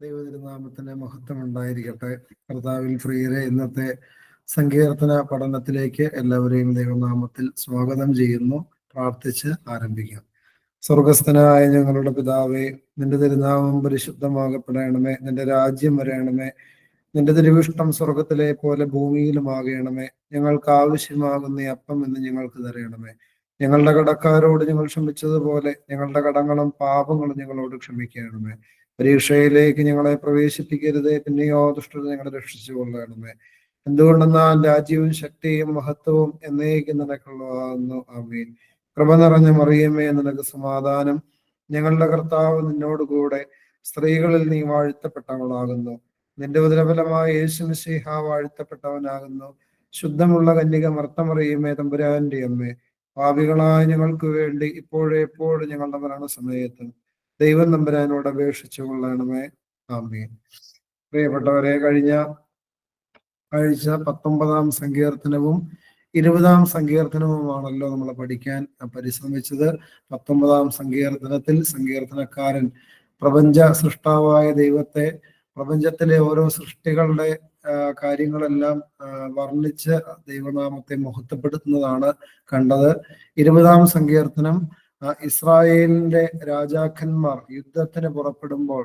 ദൈവതിരുനാമത്തിന് മഹത്വം ഉണ്ടായിരിക്കട്ടെ. കർത്താവിൽ പ്രിയരെ, ഇന്നത്തെ സങ്കീർത്തന പഠനത്തിലേക്ക് എല്ലാവരെയും ദൈവനാമത്തിൽ സ്വാഗതം ചെയ്യുന്നു. പ്രാർത്ഥിച്ച് ആരംഭിക്കാം. സ്വർഗസ്ഥനായ ഞങ്ങളുടെ പിതാവേ, നിന്റെ തിരുനാമം പരിശുദ്ധമാകപ്പെടണമേ. നിന്റെ രാജ്യം വരണമേ. നിന്റെ തിരുവിഷ്ടം സ്വർഗത്തിലെ പോലെ ഭൂമിയിലുമാകണമേ. ഞങ്ങൾക്ക് ആവശ്യമാകുന്ന അപ്പം എന്ന് ഞങ്ങൾക്ക് തരണമേ. ഞങ്ങളുടെ കടക്കാരോട് ഞങ്ങൾ ക്ഷമിച്ചതുപോലെ ഞങ്ങളുടെ കടങ്ങളും പാപങ്ങളും ഞങ്ങളോട് ക്ഷമിക്കണമേ. പരീക്ഷയിലേക്ക് ഞങ്ങളെ പ്രവേശിപ്പിക്കരുതേ, പിന്നെയോ ദുഷ്ടത ഞങ്ങളെ രക്ഷിച്ചു കൊള്ളണമേ. എന്തുകൊണ്ടെന്നാൽ രാജ്യവും ശക്തിയും മഹത്വവും എന്നേക്കും നിനക്കുള്ളതാകുന്നു. ആമേൻ. കൃപ നിറഞ്ഞ മറിയമേ, നിനക്ക് സമാധാനം. ഞങ്ങളുടെ കർത്താവ് നിന്നോട് കൂടെ സ്ത്രീകളിൽ നീ വാഴ്ത്തപ്പെട്ടവളാകുന്നു. നിന്റെ ഉദരഫലമായ യേശു മിശിഹ വാഴ്ത്തപ്പെട്ടവനാകുന്നു. ശുദ്ധമുള്ള കന്യക മർത്തമറിയമേ, തമ്പുരാന്റെ അമ്മേ, പാപികളായ ഞങ്ങൾക്ക് വേണ്ടി ഇപ്പോഴെപ്പോഴും ഞങ്ങളുടെ മരണസമയത്തും ദൈവം തമ്പുരാനോട് അപേക്ഷിച്ചു കൊള്ളണമേ. ആമേൻ. പ്രിയപ്പെട്ടവരെ, കഴിഞ്ഞ ആഴ്ച 19-ാം സങ്കീർത്തനവും 20-ാം സങ്കീർത്തനവുമാണല്ലോ നമ്മൾ പഠിക്കാൻ പരിശ്രമിച്ചത്. 19-ാം സങ്കീർത്തനത്തിൽ സങ്കീർത്തനക്കാരൻ പ്രപഞ്ച സൃഷ്ടാവായ ദൈവത്തെ, പ്രപഞ്ചത്തിലെ ഓരോ സൃഷ്ടികളുടെ കാര്യങ്ങളെല്ലാം വർണ്ണിച്ച് ദൈവനാമത്തെ മഹത്വപ്പെടുത്തുന്നതാണ് കണ്ടത്. 20-ാം സങ്കീർത്തനം ഇസ്രായേലിന്റെ രാജാക്കന്മാർ യുദ്ധത്തിന് പുറപ്പെടുമ്പോൾ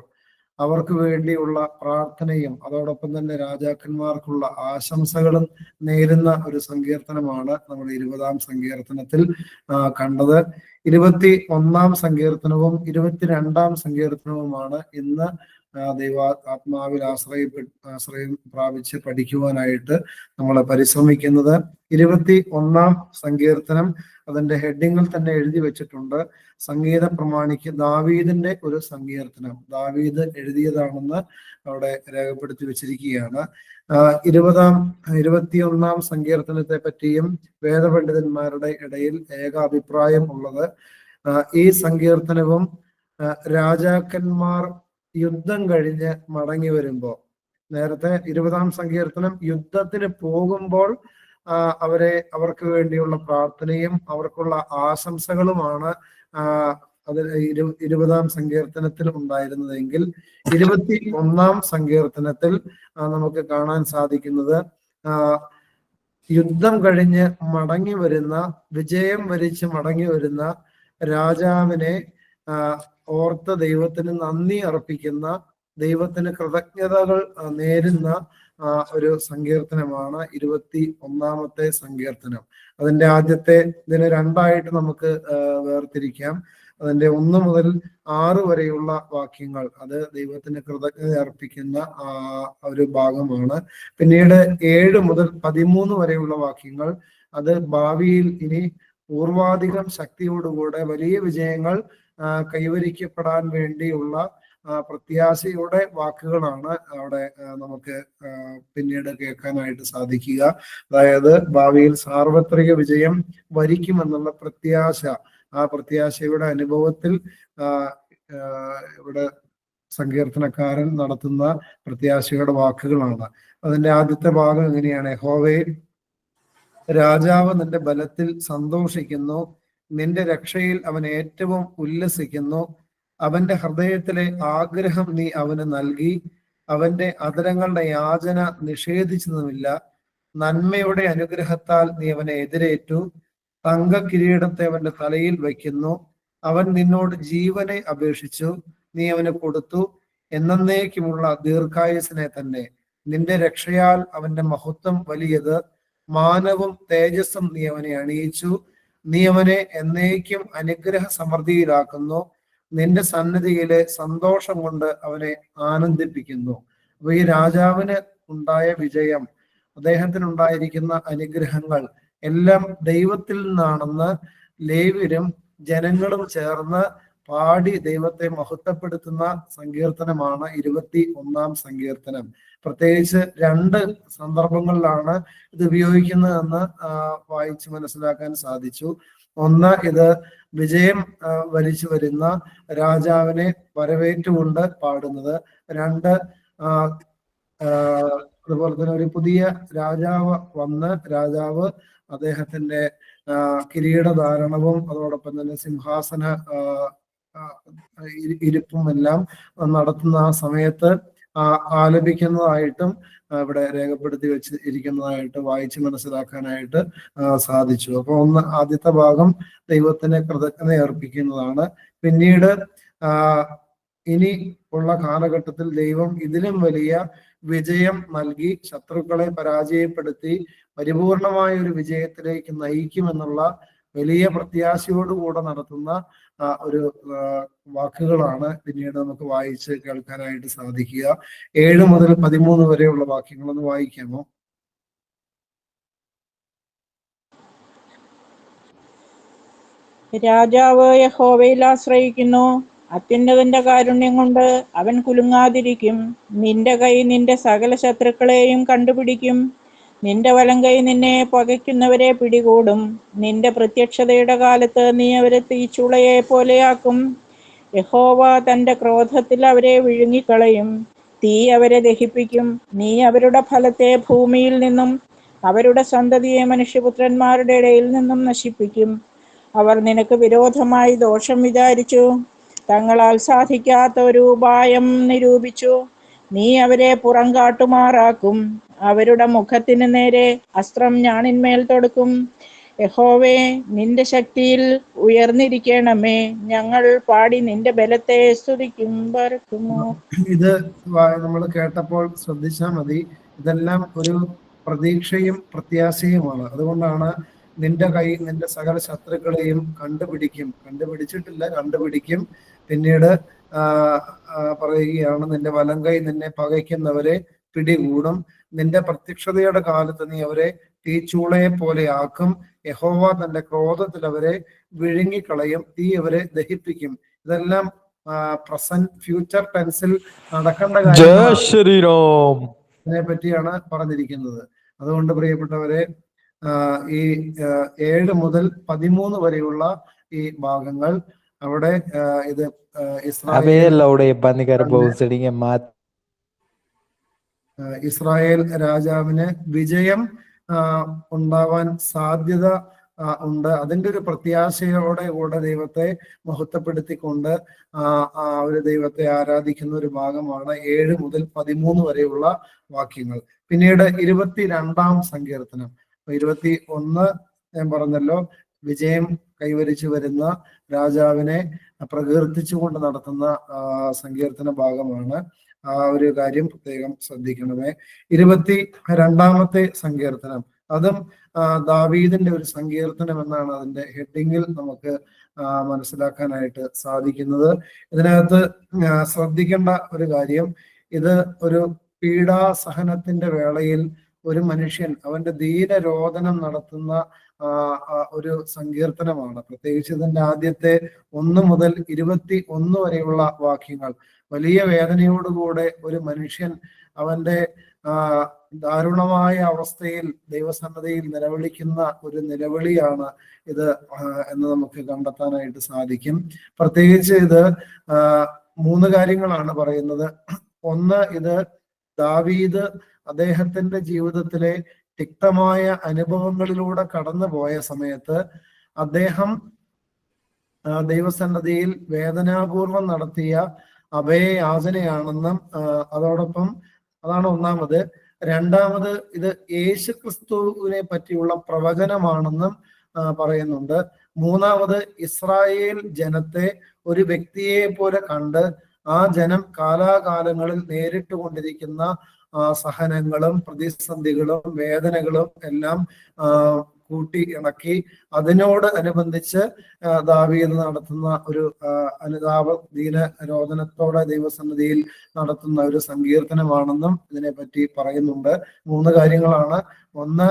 അവർക്ക് വേണ്ടിയുള്ള പ്രാർത്ഥനയും അതോടൊപ്പം തന്നെ രാജാക്കന്മാർക്കുള്ള ആശംസകളും നേരുന്ന ഒരു സങ്കീർത്തനമാണ് നമ്മൾ 20-ാം സങ്കീർത്തനത്തിൽ കണ്ടത്. 21-ാം സങ്കീർത്തനവും 22-ാം സങ്കീർത്തനവുമാണ് ഇന്ന് ആത്മാവിൽ ആശ്രയം പ്രാപിച്ച് പഠിക്കുവാനായിട്ട് നമ്മൾ പരിശ്രമിക്കുന്നത്. 21-ാം സങ്കീർത്തനം അതിന്റെ ഹെഡിങ്ങിൽ തന്നെ എഴുതി വെച്ചിട്ടുണ്ട്. സംഗീതം പ്രമാണിക്ക് ദാവീദിന്റെ ഒരു സങ്കീർത്തനം, ദാവീദ് എഴുതിയതാണെന്ന് അവിടെ രേഖപ്പെടുത്തി വെച്ചിരിക്കുകയാണ്. 21-ാം സങ്കീർത്തനത്തെ പറ്റിയും വേദപണ്ഡിതന്മാരുടെ ഇടയിൽ ഏകാഭിപ്രായം ഉള്ളത്, ഈ സങ്കീർത്തനവും രാജാക്കന്മാർ യുദ്ധം കഴിഞ്ഞ് മടങ്ങി വരുമ്പോൾ, നേരത്തെ 20-ാം സങ്കീർത്തനം യുദ്ധത്തിന് പോകുമ്പോൾ അവർക്ക് വേണ്ടിയുള്ള പ്രാർത്ഥനയും അവർക്കുള്ള ആശംസകളുമാണ് അതിൽ 20-ാം സങ്കീർത്തനത്തിൽ ഉണ്ടായിരുന്നതെങ്കിൽ 21-ാം സങ്കീർത്തനത്തിൽ നമുക്ക് കാണാൻ സാധിക്കുന്നത് യുദ്ധം കഴിഞ്ഞ് മടങ്ങി വരുന്ന, വിജയം വരിച്ച് മടങ്ങി വരുന്ന രാജാവിനെ ഓർത്ത് ദൈവത്തിന് നന്ദി അർപ്പിക്കുന്ന, ദൈവത്തിന് കൃതജ്ഞതകൾ നേരുന്ന ഒരു സങ്കീർത്തനമാണ് 21-ാമത്തെ സങ്കീർത്തനം. അതിന്റെ ആദ്യത്തെ ഇതിന് രണ്ടായിട്ട് നമുക്ക് വേർതിരിക്കാം. അതിന്റെ 1 മുതൽ 6 വരെയുള്ള വാക്യങ്ങൾ അത് ദൈവത്തിന് കൃതജ്ഞത അർപ്പിക്കുന്ന ഒരു ഭാഗമാണ്. പിന്നീട് 7 മുതൽ 13 വരെയുള്ള വാക്യങ്ങൾ അത് ഭാവിയിൽ ഇനി പൂർവാധികം ശക്തിയോടുകൂടെ വലിയ വിജയങ്ങൾ കൈവരിക്കപ്പെടാൻ വേണ്ടിയുള്ള പ്രത്യാശയുടെ വാക്കുകളാണ് അവിടെ നമുക്ക് പിന്നീട് കേൾക്കാനായിട്ട് സാധിക്കുക. അതായത് ഭാവിയിൽ സാർവത്രിക വിജയം വരിക്കുമെന്നുള്ള പ്രത്യാശ, ആ പ്രത്യാശയുടെ അനുഭവത്തിൽ ഇവിടെ സങ്കീർത്തനക്കാരൻ നടത്തുന്ന പ്രത്യാശയുടെ വാക്കുകളാണ്. അതിന്റെ ആദ്യത്തെ ഭാഗം എങ്ങനെയാണ്? യഹോവേ, രാജാവ് നിന്റെ ബലത്തിൽ സന്തോഷിക്കുന്നു, നിന്റെ രക്ഷയിൽ അവൻ ഏറ്റവും ഉല്ലസിക്കുന്നു. അവന്റെ ഹൃദയത്തിലെ ആഗ്രഹം നീ അവന് നൽകി, അവന്റെ അധരങ്ങളുടെ യാചന നിഷേധിച്ചതുമില്ല. നന്മയുടെ അനുഗ്രഹത്താൽ നീ അവനെ എതിരേറ്റു, തങ്ക കിരീടത്തെ അവന്റെ തലയിൽ വയ്ക്കുന്നു. അവൻ നിന്നോട് ജീവനെ അപേക്ഷിച്ചു, നീ അവന് കൊടുത്തു, എന്നേക്കുമുള്ള ദീർഘായുസിനെ തന്നെ. നിന്റെ രക്ഷയാൽ അവന്റെ മഹത്വം വലിയത്, മാനവും തേജസ്സും നീ അവനെ അണിയിച്ചു. നീ അവനെ എന്നേക്കും അനുഗ്രഹ സമൃദ്ധിയിലാക്കുന്നു, നിന്റെ സന്നിധിയിലെ സന്തോഷം കൊണ്ട് അവനെ ആനന്ദിപ്പിക്കുന്നു. അപ്പൊ ഈ രാജാവിന് ഉണ്ടായ വിജയം, അദ്ദേഹത്തിനുണ്ടായിരിക്കുന്ന അനുഗ്രഹങ്ങൾ എല്ലാം ദൈവത്തിൽ നിന്നാണെന്ന് ലേവ്യരും ജനങ്ങളും ചേർന്ന് പാടി ദൈവത്തെ മഹത്വപ്പെടുത്തുന്ന സങ്കീർത്തനമാണ് 21-ാം സങ്കീർത്തനം. പ്രത്യേകിച്ച് 2 സന്ദർഭങ്ങളിലാണ് ഇത് ഉപയോഗിക്കുന്നതെന്ന് വായിച്ച് മനസ്സിലാക്കാൻ സാധിച്ചു. ഒന്ന്, ഇത് വിജയം വരിച്ചു വരുന്ന രാജാവിനെ വരവേറ്റുകൊണ്ട് പാടുന്നത്. 2, അതുപോലെ തന്നെ ഒരു പുതിയ രാജാവ് വന്ന് രാജാവ് അദ്ദേഹത്തിന്റെ കിരീടധാരണവും അതോടൊപ്പം തന്നെ സിംഹാസന ഇരിപ്പും എല്ലാം നടത്തുന്ന ആ സമയത്ത് ആലപിക്കുന്നതായിട്ടും ഇവിടെ രേഖപ്പെടുത്തി വെച്ച് ഇരിക്കുന്നതായിട്ട് വായിച്ച് മനസ്സിലാക്കാനായിട്ട് സാധിച്ചു. അപ്പൊ ആദ്യത്തെ ഭാഗം ദൈവത്തിന് കൃതജ്ഞത അർപ്പിക്കുന്നതാണ്. പിന്നീട് ഇനി ഉള്ള കാലഘട്ടത്തിൽ ദൈവം ഇതിലും വലിയ വിജയം നൽകി ശത്രുക്കളെ പരാജയപ്പെടുത്തി പരിപൂർണമായ ഒരു വിജയത്തിലേക്ക് നയിക്കുമെന്നുള്ള വലിയ പ്രത്യാശയോടുകൂടെ നടത്തുന്ന ഒരു വാക്കുകളാണ് പിന്നീട് നമുക്ക് വായിച്ച് കേൾക്കാനായിട്ട് സാധിക്കുക. 7 മുതൽ 13 വരെയുള്ള വാക്യങ്ങളൊന്ന് വായിക്കാമോ? രാജാവ് യഹോവയിൽ ആശ്രയിക്കുന്നു. അത്യുന്നതന്റെ കാരുണ്യം കൊണ്ട് അവൻ കുലുങ്ങാതിരിക്കും. നിന്റെ കൈ നിന്റെ സകല ശത്രുക്കളെയും കണ്ടുപിടിക്കും. നിന്റെ വലം കൈ നിന്നെ പകയ്ക്കുന്നവരെ പിടികൂടും. നിന്റെ പ്രത്യക്ഷതയുടെ കാലത്ത് നീ അവരെ തീച്ചുളയെ പോലെയാക്കും. യഹോവ തന്റെ ക്രോധത്തിൽ അവരെ വിഴുങ്ങിക്കളയും. തീ അവരെ ദഹിപ്പിക്കും. നീ അവരുടെ ഫലത്തെ ഭൂമിയിൽ നിന്നും അവരുടെ സന്തതിയെ മനുഷ്യപുത്രന്മാരുടെ ഇടയിൽ നിന്നും നശിപ്പിക്കും. അവർ നിനക്ക് വിരോധമായി ദോഷം വിചാരിച്ചു, തങ്ങളാൽ സാധിക്കാത്ത ഒരു ഉപായം നിരൂപിച്ചു. നീ അവരെ പുറം കാട്ടുമാറാക്കും. അവരുടെ മുഖത്തിന് നേരെ അസ്ത്രം ഞാണിന്മേൽ തൊടുക്കും. യഹോവേ, നിന്റെ ശക്തിയിൽ ഉയർന്നിരിക്കണമേ. ഞങ്ങൾ പാടി നിന്റെ ബലത്തെ സ്തുതിക്കും. പറക്കുമോ. ഇത് നമ്മൾ കേട്ടപ്പോൾ ശ്രദ്ധിച്ചാൽ മതി. ഇതെല്ലാം ഒരു പ്രതീക്ഷയും പ്രത്യാശയുമാണ്. അതുകൊണ്ടാണ് നിന്റെ കൈ നിന്റെ സകല ശത്രുക്കളെയും കണ്ടുപിടിച്ചിട്ടില്ല, കണ്ടുപിടിക്കും. പിന്നീട് പറയുകയാണ്, നിന്റെ വലം കൈ നിന്നെ പകയ്ക്കുന്നവരെ പിടികൂടും. നിന്റെ പ്രത്യക്ഷതയുടെ കാലത്ത് നീ അവരെ തീച്ചൂളയെ പോലെ ആക്കും. യഹോവ തന്റെ ക്രോധത്തിൽ അവരെ വിഴുങ്ങിക്കളയും. തീ അവരെ ദഹിപ്പിക്കും. ഇതെല്ലാം പ്രസന്റ് ഫ്യൂച്ചർ ടെൻസിൽ നടക്കേണ്ട കാര്യത്തിനെ പറ്റിയാണ് പറഞ്ഞിരിക്കുന്നത്. അതുകൊണ്ട് പ്രിയപ്പെട്ടവരെ, ഈ 7 മുതൽ 13 വരെയുള്ള ഈ ഭാഗങ്ങൾ അവിടെ ഇത് ഇസ്രായേൽ രാജാവിന് വിജയം ഉണ്ടാവാൻ സാധ്യത ഉണ്ട്. അതിൻ്റെ ഒരു പ്രത്യാശയോടെ കൂടെ ദൈവത്തെ മഹത്വപ്പെടുത്തിക്കൊണ്ട് ഒരു ദൈവത്തെ ആരാധിക്കുന്ന ഒരു ഭാഗമാണ് 7 മുതൽ 13 വരെയുള്ള വാക്യങ്ങൾ. പിന്നീട് 22-ാം സങ്കീർത്തനം. 21 ഞാൻ പറഞ്ഞല്ലോ, വിജയം കൈവരിച്ചു വരുന്ന രാജാവിനെ പ്രകീർത്തിച്ചുകൊണ്ട് നടത്തുന്ന സങ്കീർത്തന ഭാഗമാണ്. ആ ഒരു കാര്യം പ്രത്യേകം ശ്രദ്ധിക്കണമേ. 22-ാമത്തെ സങ്കീർത്തനം, അതും ദാവീദിന്റെ ഒരു സങ്കീർത്തനം എന്നാണ് അതിന്റെ ഹെഡിങ്ങിൽ നമുക്ക് മനസ്സിലാക്കാനായിട്ട് സാധിക്കുന്നത്. ഇതിനകത്ത് ശ്രദ്ധിക്കേണ്ട ഒരു കാര്യം, ഇത് ഒരു പീഡാസഹനത്തിന്റെ വേളയിൽ ഒരു മനുഷ്യൻ അവന്റെ ധീരരോദനം നടത്തുന്ന ഒരു സങ്കീർത്തനമാണ്. പ്രത്യേകിച്ച് ഇതിന്റെ ആദ്യത്തെ 1 മുതൽ 21 വരെയുള്ള വാക്യങ്ങൾ വലിയ വേദനയോടുകൂടെ ഒരു മനുഷ്യൻ അവന്റെ ദാരുണമായ അവസ്ഥയിൽ ദൈവസന്നദ്ധയിൽ നിലവിളിക്കുന്ന ഒരു നിലവിളിയാണ് ഇത് എന്ന് നമുക്ക് കണ്ടെത്താനായിട്ട് സാധിക്കും. പ്രത്യേകിച്ച് ഇത് 3 കാര്യങ്ങളാണ് പറയുന്നത്. ഒന്ന്, ഇത് ദാവീദ് അദ്ദേഹത്തിന്റെ ജീവിതത്തിലെ തിക്തമായ അനുഭവങ്ങളിലൂടെ കടന്നുപോയ സമയത്ത് അദ്ദേഹം ദൈവസന്നദ്ധിയിൽ വേദനാപൂർവം നടത്തിയ അഭയയാചനയാണെന്നും അതോടൊപ്പം അതാണ് ഒന്നാമത്. രണ്ടാമത്, ഇത് യേശു ക്രിസ്തുവിനെ പറ്റിയുള്ള പ്രവചനമാണെന്നും പറയുന്നുണ്ട്. മൂന്നാമത്, ഇസ്രായേൽ ജനത്തെ ഒരു വ്യക്തിയെ പോലെ കണ്ട് ആ ജനം കാലാകാലങ്ങളിൽ നേരിട്ടുകൊണ്ടിരിക്കുന്ന സഹനങ്ങളും പ്രതിസന്ധികളും വേദനകളും എല്ലാം കൂട്ടി ഇണക്കി അതിനോട് അനുബന്ധിച്ച് ദാവീദ് നടത്തുന്ന ഒരു അനുതാപ ദീനരോധനത്തോടെ ദൈവസന്നിധിയിൽ നടത്തുന്ന ഒരു സങ്കീർത്തനമാണെന്നും ഇതിനെപ്പറ്റി പറയുന്നുണ്ട്. 3 കാര്യങ്ങളാണ്. ഒന്ന്,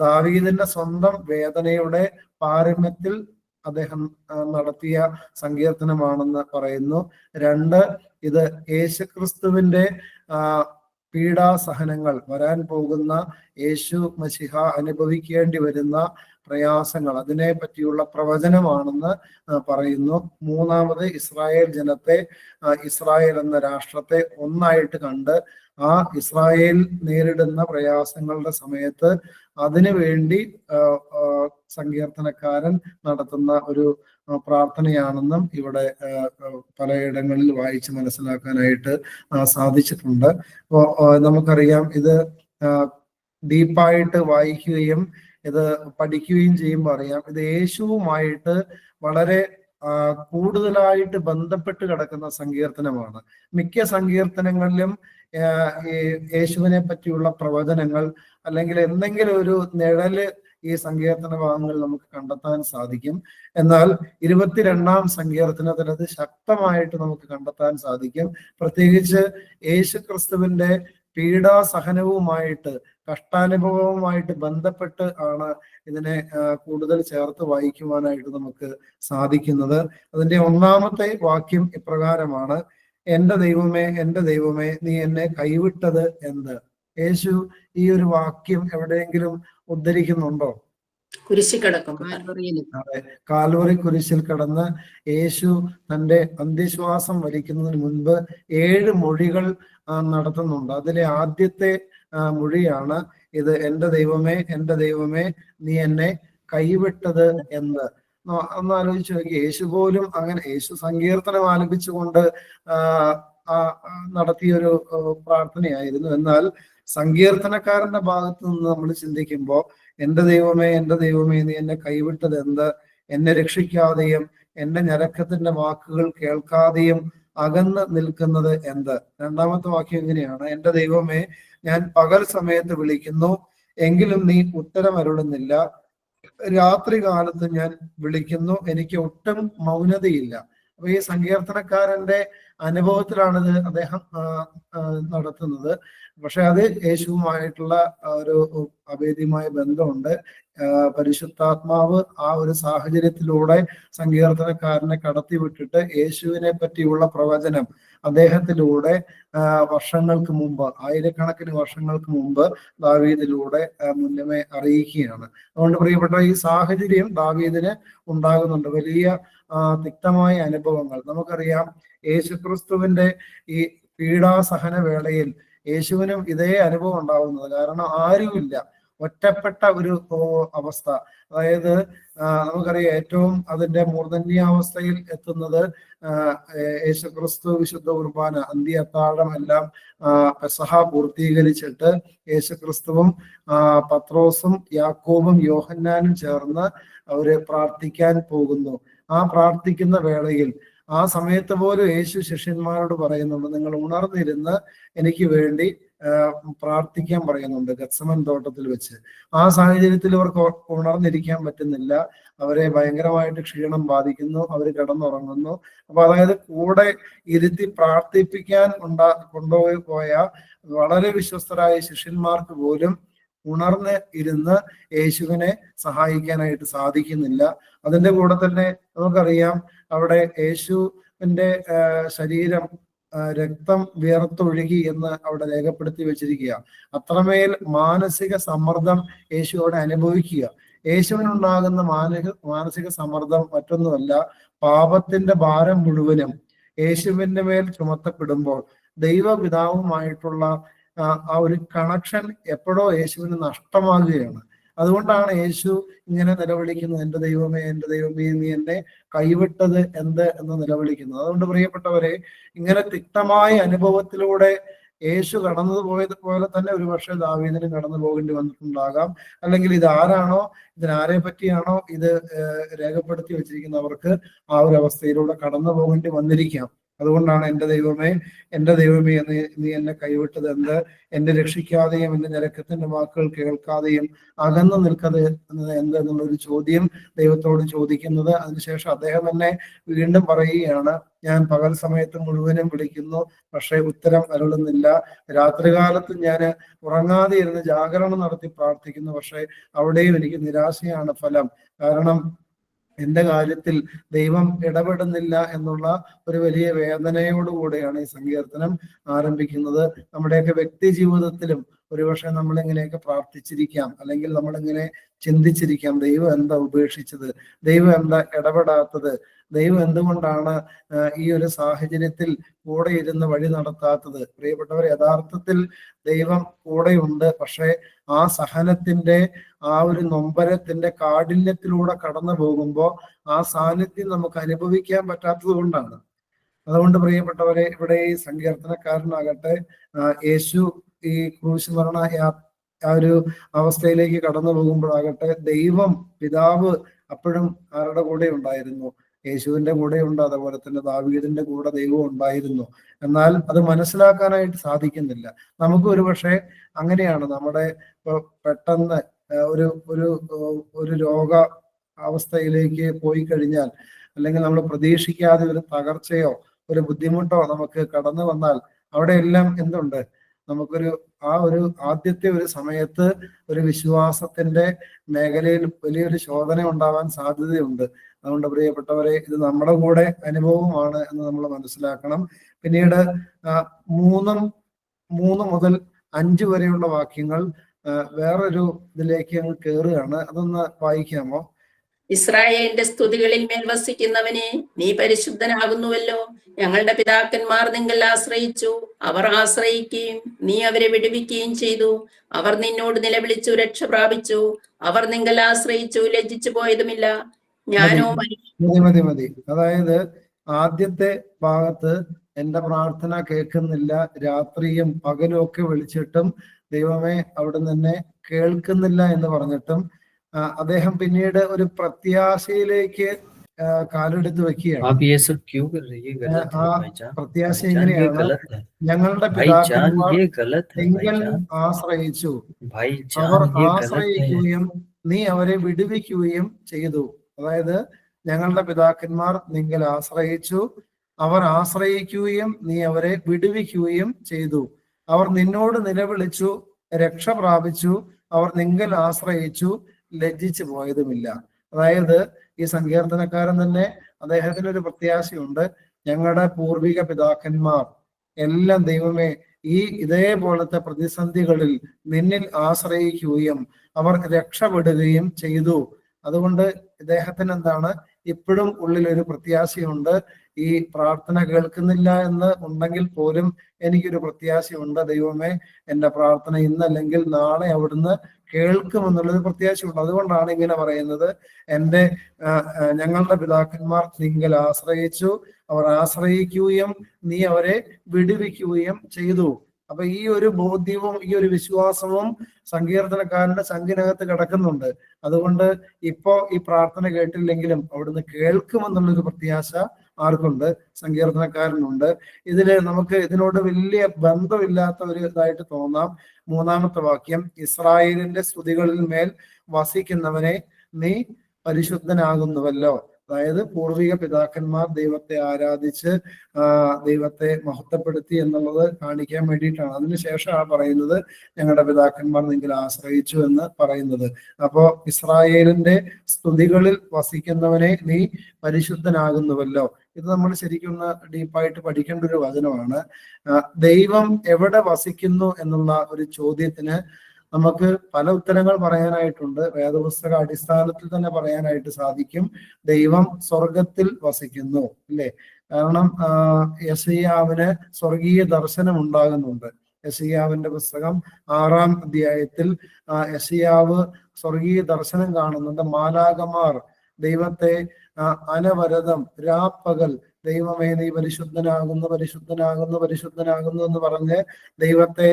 ദാവീദിന്റെ സ്വന്തം വേദനയുടെ പാരമ്യത്തിൽ അദ്ദേഹം നടത്തിയ സങ്കീർത്തനമാണെന്ന് പറയുന്നു. 2, ഇത് യേശുക്രിസ്തുവിന്റെ പീഡാസഹനങ്ങൾ, വരാൻ പോകുന്ന യേശു മശിഹ അനുഭവിക്കേണ്ടി വരുന്ന പ്രയാസങ്ങൾ, അതിനെ പറ്റിയുള്ള പ്രവചനമാണെന്ന് പറയുന്നു. മൂന്നാമത്, ഇസ്രായേൽ ജനത്തെ, ഇസ്രായേൽ എന്ന രാഷ്ട്രത്തെ ഒന്നായിട്ട് കണ്ട് ആ ഇസ്രായേൽ നേരിടുന്ന പ്രയാസങ്ങളുടെ സമയത്ത് അതിനു വേണ്ടി സങ്കീർത്തനക്കാരൻ നടത്തുന്ന ഒരു പ്രാർത്ഥനയാണെന്നും ഇവിടെ പലയിടങ്ങളിൽ വായിച്ച് മനസ്സിലാക്കാനായിട്ട് സാധിച്ചിട്ടുണ്ട്. അപ്പോൾ നമുക്കറിയാം ഇത് ഡീപ്പായിട്ട് വായിക്കുകയും ഇത് പഠിക്കുകയും ചെയ്യുമ്പോൾ അറിയാം ഇത് യേശുവുമായിട്ട് വളരെ കൂടുതലായിട്ട് ബന്ധപ്പെട്ട് കിടക്കുന്ന സങ്കീർത്തനമാണ്. മിക്ക സങ്കീർത്തനങ്ങളിലും യേശുവിനെ പറ്റിയുള്ള പ്രവചനങ്ങൾ അല്ലെങ്കിൽ എന്തെങ്കിലും ഒരു നിഴല് ഈ സങ്കീർത്തന ഭാഗങ്ങളിൽ നമുക്ക് കണ്ടെത്താൻ സാധിക്കും. എന്നാൽ 22-ാം സങ്കീർത്തനത്തിൽ അത് ശക്തമായിട്ട് നമുക്ക് കണ്ടെത്താൻ സാധിക്കും. പ്രത്യേകിച്ച് യേശു ക്രിസ്തുവിന്റെ പീഡാസഹനവുമായിട്ട് കഷ്ടാനുഭവവുമായിട്ട് ബന്ധപ്പെട്ട് ആണ് ഇതിനെ കൂടുതൽ ചേർത്ത് വായിക്കുവാനായിട്ട് നമുക്ക് സാധിക്കുന്നത്. അതിന്റെ 1-ാമത്തെ വാക്യം ഇപ്രകാരമാണ്: എന്റെ ദൈവമേ, എന്റെ ദൈവമേ, നീ എന്നെ കൈവിട്ടത് എന്ത്? യേശു ഈ ഒരു വാക്യം എവിടെയെങ്കിലും ഉദ്ധരിക്കുന്നുണ്ടോ? കുരിശിൽ കിടക്കും. അതെ, കാൽവറി കുരിശിൽ കിടന്ന് യേശു തന്റെ അന്ത്യശ്വാസം വലിക്കുന്നതിന് മുൻപ് 7 മൊഴികൾ നടത്തുന്നുണ്ട്. അതിലെ ആദ്യത്തെ മൊഴിയാണ് ഇത്: എന്റെ ദൈവമേ, എന്റെ ദൈവമേ, നീ എന്നെ കൈവിട്ടത് എന്ന്. ഒന്ന് ആലോചിച്ച് നോക്കി, യേശു പോലും അങ്ങനെ യേശു സങ്കീർത്തനം ആലപിച്ചുകൊണ്ട് നടത്തിയൊരു പ്രാർത്ഥനയായിരുന്നു. എന്നാൽ സങ്കീർത്തനക്കാരന്റെ ഭാഗത്ത് നിന്ന് നമ്മൾ ചിന്തിക്കുമ്പോൾ എന്റെ ദൈവമേ, എന്റെ ദൈവമേ, നീ എന്നെ കൈവിട്ടത് എന്ത്? എന്നെ രക്ഷിക്കാതെയും എന്റെ ഞരക്കത്തിന്റെ വാക്കുകൾ കേൾക്കാതെയും അകന്ന് നിൽക്കുന്നത് എന്ത്? 2-ാമത്തെ വാക്യം ഇങ്ങനെയാണ്: എന്റെ ദൈവമേ, ഞാൻ പകൽ സമയത്ത് വിളിക്കുന്നു, എങ്കിലും നീ ഉത്തരം അരുളുന്നില്ല. രാത്രി കാലത്ത് ഞാൻ വിളിക്കുന്നു, എനിക്ക് ഒട്ടും മൗനതയില്ല. അപ്പൊ ഈ സങ്കീർത്തനക്കാരന്റെ അനുഭവത്തിലാണിത് അദ്ദേഹം നടത്തുന്നത്. പക്ഷെ അത് യേശുവുമായിട്ടുള്ള ഒരു അഭേദ്യമായ ബന്ധമുണ്ട്. പരിശുദ്ധാത്മാവ് ആ ഒരു സാഹചര്യത്തിലൂടെ സങ്കീർത്തനക്കാരനെ കടത്തിവിട്ടിട്ട് യേശുവിനെ പറ്റിയുള്ള പ്രവചനം അദ്ദേഹത്തിലൂടെ വർഷങ്ങൾക്ക് മുമ്പ്, ആയിരക്കണക്കിന് വർഷങ്ങൾക്ക് മുമ്പ് ദാവീദിലൂടെ മുന്നമേ അറിയിക്കുകയാണ്. അതുകൊണ്ട് പ്രിയപ്പെട്ട ഈ സാഹചര്യം ദാവീദിന് ഉണ്ടാകുന്നുണ്ട്. വലിയ തിക്തമായ അനുഭവങ്ങൾ നമുക്കറിയാം. യേശുക്രിസ്തുവിന്റെ ഈ പീഡാസഹന വേളയിൽ യേശുവിനും ഇതേ അനുഭവം ഉണ്ടാവുന്നത്. കാരണം ആരുമില്ല, ഒറ്റപ്പെട്ട ഒരു അവസ്ഥ. അതായത് നമുക്കറിയാം ഏറ്റവും അതിന്റെ മൂർധന്യാവസ്ഥയിൽ എത്തുന്നത് യേശുക്രിസ്തു വിശുദ്ധ കുർബാന, അന്ത്യ അത്താഴം എല്ലാം പെസഹ പൂർത്തീകരിച്ചിട്ട് യേശുക്രിസ്തുവും പത്രോസും യാക്കോബും യോഹന്നാനും ചേർന്ന് അവര് പ്രാർത്ഥിക്കാൻ പോകുന്നു. ആ പ്രാർത്ഥിക്കുന്ന വേളയിൽ ആ സമയത്ത് പോലും യേശു ശിഷ്യന്മാരോട് പറയുന്നുണ്ട്, നിങ്ങൾ ഉണർന്നിരുന്ന് എനിക്ക് വേണ്ടി പ്രാർത്ഥിക്കാൻ പറയുന്നുണ്ട് ഗത്സമൻ തോട്ടത്തിൽ വെച്ച്. ആ സാഹചര്യത്തിൽ ഇവർക്ക് ഉണർന്നിരിക്കാൻ പറ്റുന്നില്ല. അവരെ ഭയങ്കരമായിട്ട് ക്ഷീണം ബാധിക്കുന്നു, അവർ കിടന്നുറങ്ങുന്നു. അപ്പൊ അതായത് കൂടെ ഇരുത്തി പ്രാർത്ഥിപ്പിക്കാൻ കൊണ്ടുപോയി പോയ വളരെ വിശ്വസ്തരായ ശിഷ്യന്മാർക്ക് പോലും ഉണർന്ന് ഇരുന്ന് യേശുവിനെ സഹായിക്കാനായിട്ട് സാധിക്കുന്നില്ല. അതിന്റെ കൂടെ തന്നെ നമുക്കറിയാം അവിടെ യേശുവിന്റെ ശരീരം രക്തം വിയർത്തൊഴുകി എന്ന് അവിടെ രേഖപ്പെടുത്തി വെച്ചിരിക്കുക. അത്രമേൽ മാനസിക സമ്മർദ്ദം യേശു അവിടെ അനുഭവിക്കുക. യേശുവിനുണ്ടാകുന്ന മാനസിക സമ്മർദ്ദം മറ്റൊന്നുമല്ല, പാപത്തിന്റെ ഭാരം മുഴുവനും യേശുവിന്റെ മേൽ ചുമത്തപ്പെടുമ്പോൾ ദൈവപിതാവുമായിട്ടുള്ള ആ ഒരു കണക്ഷൻ എപ്പോഴോ യേശുവിന് നഷ്ടമാകുകയാണ്. അതുകൊണ്ടാണ് യേശു ഇങ്ങനെ നിലവിളിക്കുന്നത്, എന്റെ ദൈവമേ, എന്റെ ദൈവമേ, നീ എന്നെ കൈവിട്ടത് എന്ത് എന്ന് നിലവിളിക്കുന്നത്. അതുകൊണ്ട് പ്രിയപ്പെട്ടവരെ, ഇങ്ങനെ തിക്തമായ അനുഭവത്തിലൂടെ യേശു കടന്നു പോയതുപോലെ തന്നെ ഒരു പക്ഷേ ദാവീദിന് കടന്നു പോകേണ്ടി വന്നിട്ടുണ്ടാകാം. അല്ലെങ്കിൽ ഇതാരാണോ, ഇതിനാരെ പറ്റിയാണോ ഇത് രേഖപ്പെടുത്തി വെച്ചിരിക്കുന്നവർക്ക് ആ ഒരു അവസ്ഥയിലൂടെ കടന്നു പോകേണ്ടി വന്നിരിക്കാം. അതുകൊണ്ടാണ് എന്റെ ദൈവമേ, എന്റെ ദൈവമേ, നീ എന്നെ കൈവിട്ടത് എന്ത്? എന്നെ രക്ഷിക്കാതെയും എന്റെ ഞരക്കത്തിന്റെ വാക്കുകൾ കേൾക്കാതെയും അകന്നു നിൽക്കത് എന്ത് എന്നുള്ളൊരു ചോദ്യം ദൈവത്തോട് ചോദിക്കുന്നത്. അതിനുശേഷം അദ്ദേഹം തന്നെ വീണ്ടും പറയുകയാണ്, ഞാൻ പകൽ സമയത്ത് മുഴുവനും വിളിക്കുന്നു, പക്ഷേ ഉത്തരം അരുളുന്നില്ല. രാത്രികാലത്ത് ഞാൻ ഉറങ്ങാതെ ഇരുന്ന് ജാഗരണം നടത്തി പ്രാർത്ഥിക്കുന്നു, പക്ഷേ അവിടെയും എനിക്ക് നിരാശയാണ് ഫലം. കാരണം എന്റെ കാര്യത്തിൽ ദൈവം ഇടപെടുന്നില്ല എന്നുള്ള ഒരു വലിയ വേദനയോടുകൂടെയാണ് ഈ സങ്കീർത്തനം ആരംഭിക്കുന്നത്. നമ്മുടെയൊക്കെ വ്യക്തി ജീവിതത്തിലും ഒരുപക്ഷെ നമ്മളിങ്ങനെയൊക്കെ പ്രാർത്ഥിച്ചിരിക്കാം, അല്ലെങ്കിൽ നമ്മളിങ്ങനെ ചിന്തിച്ചിരിക്കാം, ദൈവം എന്താ ഉപേക്ഷിച്ചത്, ദൈവം എന്താ ഇടപെടാത്തത്, ദൈവം എന്തുകൊണ്ടാണ് ഈ ഒരു സാഹചര്യത്തിൽ കൂടെ ഇരുന്ന് വഴി നടത്താത്തത്. പ്രിയപ്പെട്ടവർ, യഥാർത്ഥത്തിൽ ദൈവം കൂടെയുണ്ട്. പക്ഷെ ആ സഹനത്തിന്റെ, ആ ഒരു നൊമ്പരത്തിന്റെ കാഠിന്യത്തിലൂടെ കടന്നു പോകുമ്പോൾ ആ സാന്നിധ്യം നമുക്ക് അനുഭവിക്കാൻ പറ്റാത്തത് കൊണ്ടാണ്. അതുകൊണ്ട് പ്രിയപ്പെട്ടവരെ, ഇവിടെ ഈ സങ്കീർത്തനക്കാരനാകട്ടെ യേശു ഈ ക്രൂശ് മരണ ആ ഒരു അവസ്ഥയിലേക്ക് കടന്നു പോകുമ്പോഴാകട്ടെ ദൈവം പിതാവ് അപ്പോഴും ആരുടെ കൂടെ ഉണ്ടായിരുന്നു? യേശുവിന്റെ കൂടെ ഉണ്ട്. അതുപോലെ തന്നെ ദാവീദിന്റെ കൂടെ ദൈവം ഉണ്ടായിരുന്നു. എന്നാൽ അത് മനസ്സിലാക്കാനായിട്ട് സാധിക്കുന്നില്ല. നമുക്ക് ഒരുപക്ഷെ അങ്ങനെയാണ്. നമ്മുടെ പെട്ടെന്ന് ഒരു ഒരു ഒരു രോഗ അവസ്ഥയിലേക്ക് പോയി കഴിഞ്ഞാൽ, അല്ലെങ്കിൽ നമ്മൾ പ്രതീക്ഷിക്കാതെ ഒരു തകർച്ചയോ ഒരു ബുദ്ധിമുട്ടോ നമുക്ക് കടന്നു വന്നാൽ അവിടെയെല്ലാം എന്തുണ്ട്? നമുക്കൊരു ആ ഒരു ആദ്യത്തെ ഒരു സമയത്ത് ഒരു വിശ്വാസത്തിന്റെ മേഖലയിൽ വലിയൊരു ശോധന ഉണ്ടാവാൻ സാധ്യതയുണ്ട്. അതുകൊണ്ട് പ്രിയപ്പെട്ടവരെ, ഇത് നമ്മുടെ കൂടെ അനുഭവമാണ് എന്ന് നമ്മൾ മനസ്സിലാക്കണം. പിന്നീട് 3 മുതൽ 5 വരെയുള്ള വാക്യങ്ങൾ വേറൊരു ഇതിലേക്ക് അങ്ങ് കയറുകയാണ്. അതൊന്ന് വായിക്കാമോ? ഇസ്രായേലിന്റെ സ്തുതികളിൽ മേൽ വസിക്കുന്നവനെ, നീ പരിശുദ്ധനാകുന്നുവല്ലോ. ഞങ്ങളുടെ പിതാക്കന്മാർ നിങ്ങൾ ആശ്രയിച്ചു, അവർ ആശ്രയിക്കുകയും നീ അവരെ വിടുവിക്കുകയും ചെയ്തു. അവർ നിന്നോട് നിലവിളിച്ചു, രക്ഷ പ്രാപിച്ചു. അവർ നിങ്ങൾ ആശ്രയിച്ചു, ലജ്ജിച്ചു പോയതുമില്ല. ഞാനോ മതി. അതായത് ആദ്യത്തെ ഭാഗത്ത് എന്റെ പ്രാർത്ഥന കേൾക്കുന്നില്ല, രാത്രിയും പകലും ഒക്കെ വിളിച്ചിട്ടും ദൈവമേ അവിടുന്ന് എന്നെ കേൾക്കുന്നില്ല എന്ന് പറഞ്ഞിട്ടും അദ്ദേഹം പിന്നീട് ഒരു പ്രത്യാശയിലേക്ക് കാലെടുത്ത് വെക്കുകയാണ്. ആ പ്രത്യാശ എങ്ങനെയാണ്? ഞങ്ങളുടെ പിതാക്കന്മാർ നിങ്ങൾ ആശ്രയിച്ചു, അവർ ആശ്രയിക്കുകയും നീ അവരെ വിടുവിക്കുകയും ചെയ്തു. അതായത് ഞങ്ങളുടെ പിതാക്കന്മാർ നിങ്ങൾ ആശ്രയിച്ചു, അവർ ആശ്രയിക്കുകയും നീ അവരെ വിടുവിക്കുകയും ചെയ്തു. അവർ നിന്നോട് നിലവിളിച്ചു, രക്ഷ പ്രാപിച്ചു. അവർ നിങ്ങൾ ആശ്രയിച്ചു, ലജ്ജിച്ചു പോയതുമില്ല. അതായത് ഈ സങ്കീർത്തനക്കാരൻ തന്നെ അദ്ദേഹത്തിന് ഒരു പ്രത്യാശയുണ്ട്. ഞങ്ങളുടെ പൂർവിക പിതാക്കന്മാർ എല്ലാം ദൈവമേ ഈ ഇതേപോലത്തെ പ്രതിസന്ധികളിൽ നിന്നിൽ ആശ്രയിക്കുകയും അവർ രക്ഷപ്പെടുകയും ചെയ്തു. അതുകൊണ്ട് ഇദ്ദേഹത്തിന് എന്താണ്, ഇപ്പോഴും ഉള്ളിൽ ഒരു പ്രത്യാശയുണ്ട്. ഈ പ്രാർത്ഥന കേൾക്കുന്നില്ല എന്ന് ഉണ്ടെങ്കിൽ പോലും എനിക്കൊരു പ്രത്യാശയുണ്ട്. ദൈവമേ എന്റെ പ്രാർത്ഥന ഇന്നല്ലെങ്കിൽ നാളെ അവിടുന്ന് കേൾക്കുമെന്നുള്ളൊരു പ്രത്യാശയുണ്ട്. അതുകൊണ്ടാണ് ഇങ്ങനെ പറയുന്നത്, ഞങ്ങളുടെ പിതാക്കന്മാർ നിങ്ങൾ ആശ്രയിച്ചു, അവർ ആശ്രയിക്കുകയും നീ അവരെ വിടുവിക്കുകയും ചെയ്തു. അപ്പൊ ഈ ഒരു ബോധ്യവും ഈ ഒരു വിശ്വാസവും സങ്കീർത്തനക്കാരന്റെ ചങ്കിനകത്ത് കിടക്കുന്നുണ്ട്. അതുകൊണ്ട് ഇപ്പോ ഈ പ്രാർത്ഥന കേട്ടില്ലെങ്കിലും അവിടുന്ന് കേൾക്കുമെന്നുള്ളൊരു പ്രത്യാശ ആർക്കുണ്ട്? സങ്കീർത്തനക്കാരനുണ്ട്. നമുക്ക് ഇതിനോട് വലിയ ബന്ധമില്ലാത്ത ഒരു ഇതായിട്ട് തോന്നാം. 3-ാമത്തെ വാക്യം, ഇസ്രായേലിന്റെ സ്തുതികളിൽ മേൽ വസിക്കുന്നവനെ നീ പരിശുദ്ധനാകുന്നുവല്ലോ. അതായത് പൂർവിക പിതാക്കന്മാർ ദൈവത്തെ ആരാധിച്ച് ദൈവത്തെ മഹത്വപ്പെടുത്തി എന്നുള്ളത് കാണിക്കാൻ വേണ്ടിയിട്ടാണ്. അതിനുശേഷമാണ് പറയുന്നത് ഞങ്ങളുടെ പിതാക്കന്മാർ നിങ്ങൾ ആശ്രയിച്ചു എന്ന് പറയുന്നത്. അപ്പോ ഇസ്രായേലിന്റെ സ്തുതികളിൽ വസിക്കുന്നവനെ നീ പരിശുദ്ധനാകുന്നുവല്ലോ. ഇത് നമ്മൾ ശരിക്കും ഡീപ്പായിട്ട് പഠിക്കേണ്ട ഒരു വചനമാണ്. ദൈവം എവിടെ വസിക്കുന്നു എന്നുള്ള ഒരു ചോദ്യത്തിന് നമുക്ക് പല ഉത്തരങ്ങൾ പറയാനായിട്ടുണ്ട്. വേദപുസ്തക അടിസ്ഥാനത്തിൽ തന്നെ പറയാനായിട്ട് സാധിക്കും. ദൈവം സ്വർഗത്തിൽ വസിക്കുന്നു, അല്ലേ? കാരണം യെശയ്യാവിന് സ്വർഗീയ ദർശനം ഉണ്ടാകുന്നുണ്ട്. യെശയ്യാവിന്റെ പുസ്തകം 6-ാം അധ്യായത്തിൽ യെശയ്യാവ് സ്വർഗീയ ദർശനം കാണുന്നുണ്ട്. മാലാഖമാർ ദൈവത്തെ അനവരതം രാപ്പകൽ ദൈവമേ നീ പരിശുദ്ധനാകുന്നു, പരിശുദ്ധനാകുന്നു, പരിശുദ്ധനാകുന്നു എന്ന് പറഞ്ഞ് ദൈവത്തെ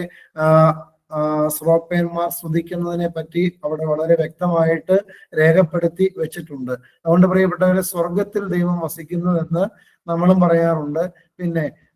ശ്രോപ്പന്മാർ സ്തുതിക്കുന്നതിനെ പറ്റി അവിടെ വളരെ വ്യക്തമായിട്ട് രേഖപ്പെടുത്തി വെച്ചിട്ടുണ്ട്. അതുകൊണ്ട് പ്രിയപ്പെട്ടവരെ, സ്വർഗത്തിൽ ദൈവം വസിക്കുന്നു എന്ന് നമ്മളും പറയാറുണ്ട്.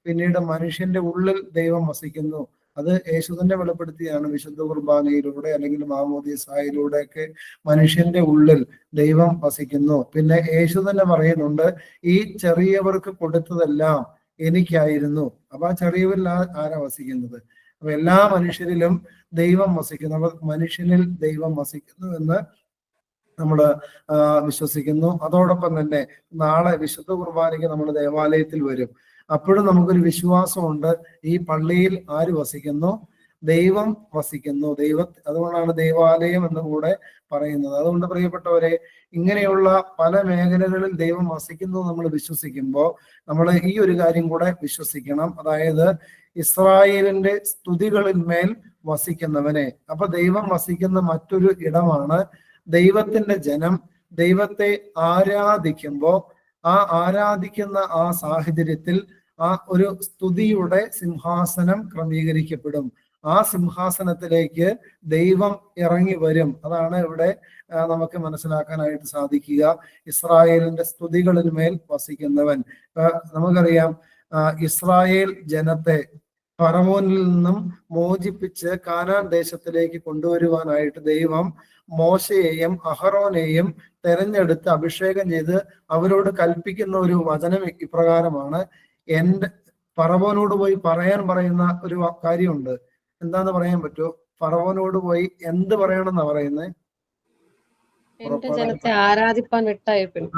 പിന്നീട് മനുഷ്യന്റെ ഉള്ളിൽ ദൈവം വസിക്കുന്നു. അത് യേശു തന്നെ വെളിപ്പെടുത്തിയാണ്. വിശുദ്ധ കുർബാനയിലൂടെ അല്ലെങ്കിൽ മാമോദീസായിലൂടെ ഒക്കെ മനുഷ്യന്റെ ഉള്ളിൽ ദൈവം വസിക്കുന്നു. പിന്നെ യേശു തന്നെ പറയുന്നുണ്ട്, ഈ ചെറിയവർക്ക് കൊടുത്തതെല്ലാം എനിക്കായിരുന്നു. അപ്പൊ ആ ചെറിയവരിൽ ആരാ വസിക്കുന്നത്? അപ്പൊ എല്ലാ മനുഷ്യരിലും ദൈവം വസിക്കുന്നു. അപ്പൊ മനുഷ്യനിൽ ദൈവം വസിക്കുന്നു എന്ന് നമ്മൾ വിശ്വസിക്കുന്നു. അതോടൊപ്പം തന്നെ നാളെ വിശുദ്ധ കുർബാനയ്ക്ക് നമ്മൾ ദേവാലയത്തിൽ വരും. അപ്പോഴും നമുക്കൊരു വിശ്വാസമുണ്ട്, ഈ പള്ളിയിൽ ആര് വസിക്കുന്നു? ദൈവം വസിക്കുന്നു. അതുകൊണ്ടാണ് ദൈവാലയം എന്ന് കൂടെ പറയുന്നത്. അതുകൊണ്ട് പ്രിയപ്പെട്ടവരെ, ഇങ്ങനെയുള്ള പല മേഖലകളിൽ ദൈവം വസിക്കുന്നു നമ്മൾ വിശ്വസിക്കുമ്പോൾ നമ്മൾ ഈ ഒരു കാര്യം കൂടെ വിശ്വസിക്കണം. അതായത് ഇസ്രായേലിന്റെ സ്തുതികളിന്മേൽ വസിക്കുന്നവനെ. അപ്പൊ ദൈവം വസിക്കുന്ന മറ്റൊരു ഇടമാണ് ദൈവത്തിന്റെ ജനം ദൈവത്തെ ആരാധിക്കുമ്പോൾ ആ ആരാധിക്കുന്ന ആ സാഹചര്യത്തിൽ ആ ഒരു സ്തുതിയുടെ സിംഹാസനം ക്രമീകരിക്കപ്പെടും. ആ സിംഹാസനത്തിലേക്ക് ദൈവം ഇറങ്ങി വരും. അതാണ് ഇവിടെ നമുക്ക് മനസ്സിലാക്കാനായിട്ട് സാധിക്കുക. ഇസ്രായേലിന്റെ സ്തുതികളിൽ മേൽ വസിക്കുന്നവൻ. നമുക്കറിയാം, ഇസ്രായേൽ ജനത്തെ ഫറവോനിൽ നിന്നും മോചിപ്പിച്ച് കാനാൻ ദേശത്തിലേക്ക് കൊണ്ടുവരുവാനായിട്ട് ദൈവം മോശയെയും അഹറോനെയും തെരഞ്ഞെടുത്ത് അഭിഷേകം ചെയ്ത് അവരോട് കൽപ്പിക്കുന്ന ഒരു വചനം ഇപ്രകാരമാണ്. ഫറവോനോട് പോയി പറയുന്ന ഒരു കാര്യമുണ്ട്. എന്താന്ന് പറയാൻ പറ്റുമോ? ഫറവോനോട് പോയി എന്ത് പറയണമെന്നാ പറയുന്നത്?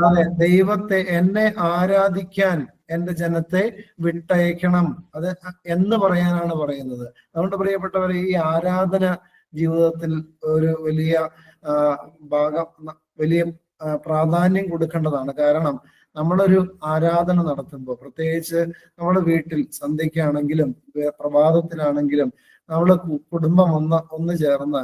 അതെ, ദൈവത്തെ, എന്നെ ആരാധിക്കാൻ എന്റെ ജനത്തെ വിട്ടയക്കണം, അത് എന്ന് പറയാനാണ് പറയുന്നത്. അതുകൊണ്ട് പ്രിയപ്പെട്ടവരെ, ഈ ആരാധന ജീവിതത്തിൽ ഒരു വലിയ ഭാഗം, വലിയ പ്രാധാന്യം കൊടുക്കേണ്ടതാണ്. കാരണം നമ്മളൊരു ആരാധന നടത്തുമ്പോൾ, പ്രത്യേകിച്ച് നമ്മുടെ വീട്ടിൽ സന്ധ്യയ്ക്കാണെങ്കിലും പ്രഭാതത്തിലാണെങ്കിലും നമ്മള് കുടുംബം ഒന്ന് ചേർന്ന്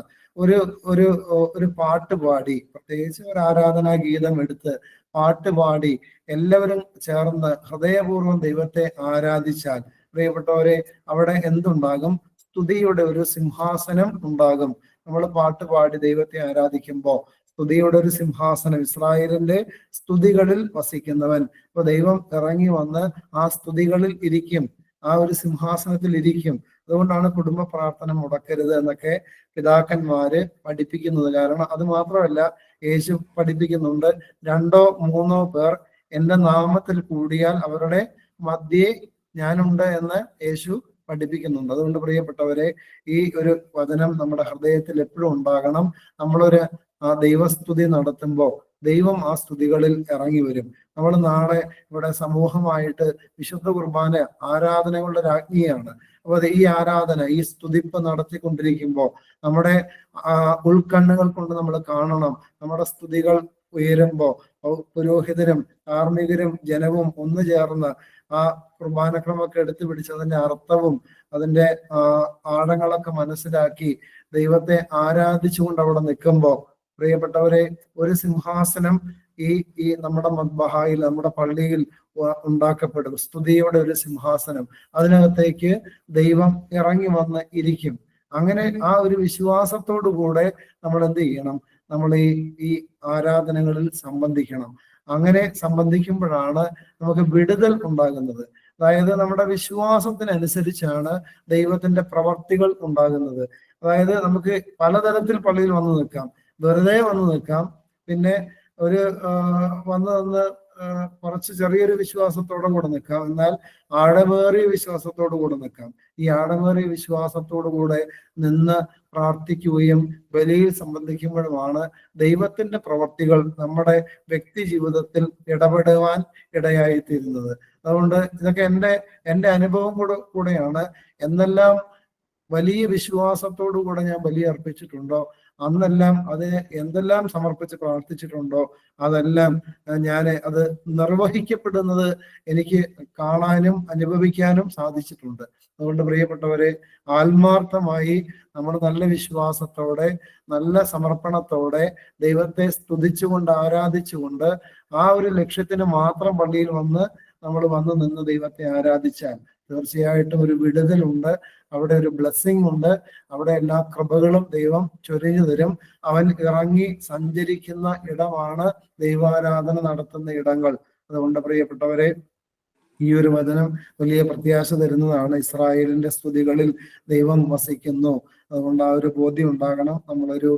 ഒരു പാട്ട് പാടി, പ്രത്യേകിച്ച് ഒരു ആരാധനാ ഗീതം എടുത്ത് പാട്ട് പാടി എല്ലാവരും ചേർന്ന് ഹൃദയപൂർവ്വം ദൈവത്തെ ആരാധിച്ചാൽ പ്രിയപ്പെട്ടവരെ, അവിടെ എന്തുണ്ടാകും? സ്തുതിയുടെ ഒരു സിംഹാസനം ഉണ്ടാകും. നമ്മൾ പാട്ട് പാടി ദൈവത്തെ ആരാധിക്കുമ്പോൾ സ്തുതിയുടെ ഒരു സിംഹാസനം, ഇസ്രായേലിന്റെ സ്തുതികളിൽ വസിക്കുന്നവൻ. അപ്പൊ ദൈവം ഇറങ്ങി വന്ന് ആ സ്തുതികളിൽ ഇരിക്കും, ആ ഒരു സിംഹാസനത്തിൽ ഇരിക്കും. അതുകൊണ്ടാണ് കുടുംബ പ്രാർത്ഥന മുടക്കരുത് എന്നൊക്കെ പിതാക്കന്മാര് പഠിപ്പിക്കുന്നത്. കാരണം അത് മാത്രമല്ല, യേശു പഠിപ്പിക്കുന്നുണ്ട്, 2 or 3 പേർ എന്റെ നാമത്തിൽ കൂടിയാൽ അവരുടെ മധ്യേ ഞാനുണ്ട് എന്ന് യേശു പഠിപ്പിക്കുന്നുണ്ട്. അതുകൊണ്ട് പ്രിയപ്പെട്ടവരെ, ഈ ഒരു വചനം നമ്മുടെ ഹൃദയത്തിൽ എപ്പോഴും ഉണ്ടാകണം. നമ്മളൊരു ദൈവസ്തുതി നടത്തുമ്പോൾ ദൈവം ആ സ്തുതികളിൽ ഇറങ്ങി വരും. നമ്മൾ നാളെ ഇവിടെ സമൂഹമായിട്ട് വിശുദ്ധ കുർബാന ആരാധനകളുടെ രാജ്ഞിയാണ്. അപ്പൊ ഈ ആരാധന, ഈ സ്തുതിപ്പ് നടത്തിക്കൊണ്ടിരിക്കുമ്പോൾ നമ്മുടെ ഉൾക്കണ്ണുകൾ കൊണ്ട് നമ്മൾ കാണണം. നമ്മുടെ സ്തുതികൾ ഉയരുമ്പോൾ പുരോഹിതരും കാർമ്മികരും ജനവും ഒന്നു ചേർന്ന് ആ കുർബാനക്രമൊക്കെ എടുത്തു പിടിച്ച് അതിന്റെ അർത്ഥവും അതിന്റെ ആഴങ്ങളൊക്കെ മനസ്സിലാക്കി ദൈവത്തെ ആരാധിച്ചുകൊണ്ട് അവിടെ നിൽക്കുമ്പോൾ പ്രിയപ്പെട്ടവരെ, ഒരു സിംഹാസനം ഈ നമ്മുടെ മദ്ബഹായിൽ, നമ്മുടെ പള്ളിയിൽ ഉണ്ടാക്കപ്പെടും. സ്തുതിയുടെ ഒരു സിംഹാസനം. അതിനകത്തേക്ക് ദൈവം ഇറങ്ങി വന്ന് ഇരിക്കും. അങ്ങനെ ആ ഒരു വിശ്വാസത്തോടു കൂടെ നമ്മൾ എന്ത് ചെയ്യണം? നമ്മൾ ഈ ആരാധനകളിൽ സംബന്ധിക്കണം. അങ്ങനെ സംബന്ധിക്കുമ്പോഴാണ് നമുക്ക് വിടുതൽ ഉണ്ടാകുന്നത്. അതായത് നമ്മുടെ വിശ്വാസത്തിനനുസരിച്ചാണ് ദൈവത്തിന്റെ പ്രവർത്തികൾ ഉണ്ടാകുന്നത്. അതായത് നമുക്ക് പലതരത്തിൽ പള്ളിയിൽ വന്നു നിൽക്കാം, വെറുതെ വന്നു നിൽക്കാം, പിന്നെ ഒരു വന്ന് കുറച്ച് ചെറിയൊരു വിശ്വാസത്തോടെ കൂടെ നിൽക്കാം, എന്നാൽ ആഴമേറിയ വിശ്വാസത്തോടു കൂടെ നിൽക്കാം. ഈ ആഴമേറിയ വിശ്വാസത്തോടു കൂടെ നിന്ന് പ്രാർത്ഥിക്കുകയും ബലിയിൽ സംബന്ധിക്കുമ്പോഴുമാണ് ദൈവത്തിന്റെ പ്രവർത്തികൾ നമ്മുടെ വ്യക്തി ജീവിതത്തിൽ ഇടപെടുവാൻ ഇടയായിത്തീരുന്നത്. അതുകൊണ്ട് ഇതൊക്കെ എൻ്റെ അനുഭവം കൂടെയാണ്. എന്നെല്ലാം വലിയ വിശ്വാസത്തോടു കൂടെ ഞാൻ ബലി അർപ്പിച്ചിട്ടുണ്ടോ, അന്നെല്ലാം അതിന് എന്തെല്ലാം സമർപ്പിച്ച് പ്രാർത്ഥിച്ചിട്ടുണ്ടോ, അതെല്ലാം അത് നിർവഹിക്കപ്പെടുന്നത് എനിക്ക് കാണാനും അനുഭവിക്കാനും സാധിച്ചിട്ടുണ്ട്. അതുകൊണ്ട് പ്രിയപ്പെട്ടവരെ, ആത്മാർത്ഥമായി നമ്മൾ നല്ല വിശ്വാസത്തോടെ, നല്ല സമർപ്പണത്തോടെ ദൈവത്തെ സ്തുതിച്ചുകൊണ്ട് ആരാധിച്ചുകൊണ്ട് ആ ഒരു ലക്ഷ്യത്തിന് മാത്രം പള്ളിയിൽ നമ്മൾ വന്ന് നിന്ന് ദൈവത്തെ ആരാധിച്ചാൽ തീർച്ചയായിട്ടും ഒരു വിടുതലുണ്ട്, അവിടെ ഒരു ബ്ലെസ്സിങ് ഉണ്ട്, അവിടെ എല്ലാ കൃപകളും ദൈവം ചൊരിഞ്ഞു തരും. അവൻ ഇറങ്ങി സഞ്ചരിക്കുന്ന ഇടമാണ് ദൈവാരാധന നടത്തുന്ന ഇടങ്ങൾ. അതുകൊണ്ട് പ്രിയപ്പെട്ടവരെ, ഈ ഒരു വചനം വലിയ പ്രത്യാശ തരുന്നതാണ്. ഇസ്രായേലിന്റെ സ്തുതികളിൽ ദൈവം വസിക്കുന്നു. അതുകൊണ്ട് ആ ഒരു ബോധ്യം ഉണ്ടാകണം. നമ്മളൊരു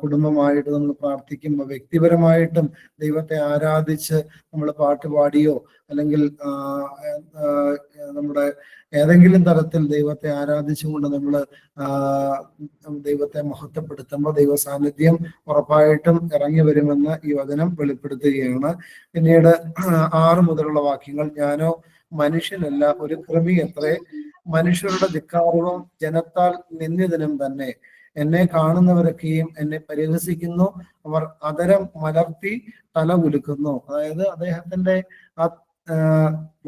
കുടുംബമായിട്ട് നമ്മൾ പ്രാർത്ഥിക്കുമ്പോൾ വ്യക്തിപരമായിട്ടും ദൈവത്തെ ആരാധിച്ച് നമ്മൾ പാട്ട് പാടിയോ അല്ലെങ്കിൽ നമ്മുടെ ഏതെങ്കിലും തരത്തിൽ ദൈവത്തെ ആരാധിച്ചുകൊണ്ട് നമ്മൾ ദൈവത്തെ മഹത്വപ്പെടുത്തുമ്പോൾ ദൈവ സാന്നിധ്യം ഉറപ്പായിട്ടും ഇറങ്ങി വരുമെന്ന് ഈ വചനം വെളിപ്പെടുത്തുകയാണ്. പിന്നീട് 6 മുതലുള്ള വാക്യങ്ങൾ, ഞാനോ മനുഷ്യനല്ല ഒരു കൃമി അത്രേ. മനുഷ്യരുടെ ധിക്കാരവും ജനത്താൽ നിന്ദിതനും തന്നെ. എന്നെ കാണുന്നവരൊക്കെയും എന്നെ പരിഹസിക്കുന്നു, അവർ അധരം മലർത്തി തല കുലുക്കുന്നു. അതായത് അദ്ദേഹത്തിന്റെ ആ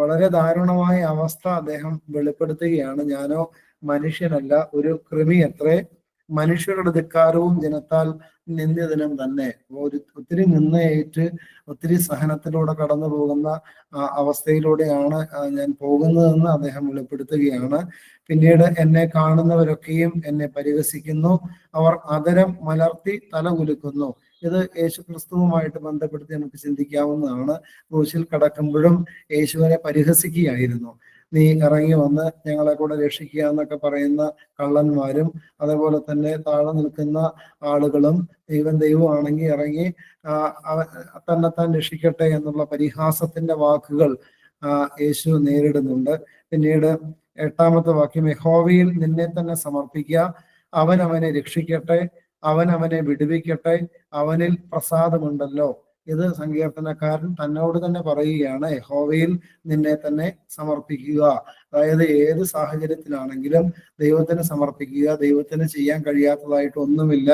വളരെ ദാരുണമായ അവസ്ഥ അദ്ദേഹം വെളിപ്പെടുത്തുകയാണ്. ഞാനോ മനുഷ്യനല്ല ഒരു കൃമി അത്രേ, മനുഷ്യരുടെ ധിക്കാരവും ജനത്താൽ നിന്ദിതനും തന്നെ. ഒത്തിരി നിന്നയേറ്റ് ഒത്തിരി സഹനത്തിലൂടെ കടന്നു പോകുന്ന അവസ്ഥയിലൂടെയാണ് ഞാൻ പോകുന്നതെന്ന് അദ്ദേഹം വെളിപ്പെടുത്തുകയാണ്. പിന്നീട് എന്നെ കാണുന്നവരൊക്കെയും എന്നെ പരിഹസിക്കുന്നു, അവർ അധരം മലർത്തി തല കുലുക്കുന്നു. ഇത് യേശു ക്രിസ്തുവുമായിട്ട് ബന്ധപ്പെടുത്തി നമുക്ക് ചിന്തിക്കാവുന്നതാണ്. ക്രൂശിൽ കടക്കുമ്പോഴും യേശുവിനെ പരിഹസിക്കുകയായിരുന്നു. നീ ഇറങ്ങി വന്ന് ഞങ്ങളെ കൂടെ രക്ഷിക്കുക എന്നൊക്കെ പറയുന്ന കള്ളന്മാരും അതേപോലെ തന്നെ താഴെ നിൽക്കുന്ന ആളുകളും ദൈവമാണെങ്കിൽ ഇറങ്ങി തന്നെത്താൻ രക്ഷിക്കട്ടെ എന്നുള്ള പരിഹാസത്തിന്റെ വാക്കുകൾ യേശു നേരിടുന്നുണ്ട്. പിന്നീട് 8-ാമത്തെ വാക്യം, യഹോവയിൽ നിന്നെ തന്നെ സമർപ്പിക്കുക, അവൻ അവനെ രക്ഷിക്കട്ടെ, അവൻ അവനെ വിടുവിക്കട്ടെ, അവനിൽ പ്രസാദമുണ്ടല്ലോ. ഇത് സങ്കീർത്തനക്കാരൻ തന്നോട് തന്നെ പറയുകയാണ്. യഹോവയിൽ നിന്നെ തന്നെ സമർപ്പിക്കുക. അതായത് ഏത് സാഹചര്യത്തിലാണെങ്കിലും ദൈവത്തിന് സമർപ്പിക്കുക, ദൈവത്തിന് ചെയ്യാൻ കഴിയാത്തതായിട്ട് ഒന്നുമില്ല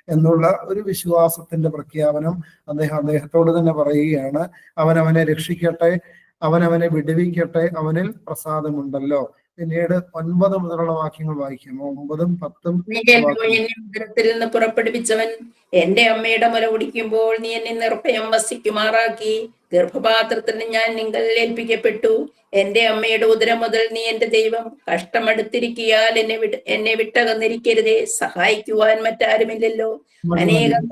എന്നുള്ള ഒരു വിശ്വാസത്തിന്റെ പ്രഖ്യാപനം അദ്ദേഹത്തോട് തന്നെ പറയുകയാണ്. അവൻ അവനെ രക്ഷിക്കട്ടെ, അവൻ അവനെ വിടുവിക്കട്ടെ, അവനിൽ പ്രസാദമുണ്ടല്ലോ. പിന്നീട് 9 മുതലുള്ള വാക്യങ്ങൾ വായിക്കുമോ? 9ഉം 10ഉം. ഉദരത്തിൽ നിന്ന് പുറപ്പെടുവിച്ചവൻ, എന്റെ അമ്മയുടെ മുല കുടിക്കുമ്പോൾ നീ എന്നെ നിർഭയം വസിക്കുമാറാക്കി. ഗർഭപാത്രത്തിന് ഞാൻ നിങ്ങൾ ഏൽപ്പിക്കപ്പെട്ടു. എന്റെ അമ്മയുടെ ഉദരം മുതൽ നീ എന്റെ ദൈവം. കഷ്ടമെടുത്തിരിക്കിയാൽ എന്നെ വിട്ടകന്നിരിക്കരുതേ. സഹായിക്കുവാൻ മറ്റാരുമില്ലല്ലോ. അനേകം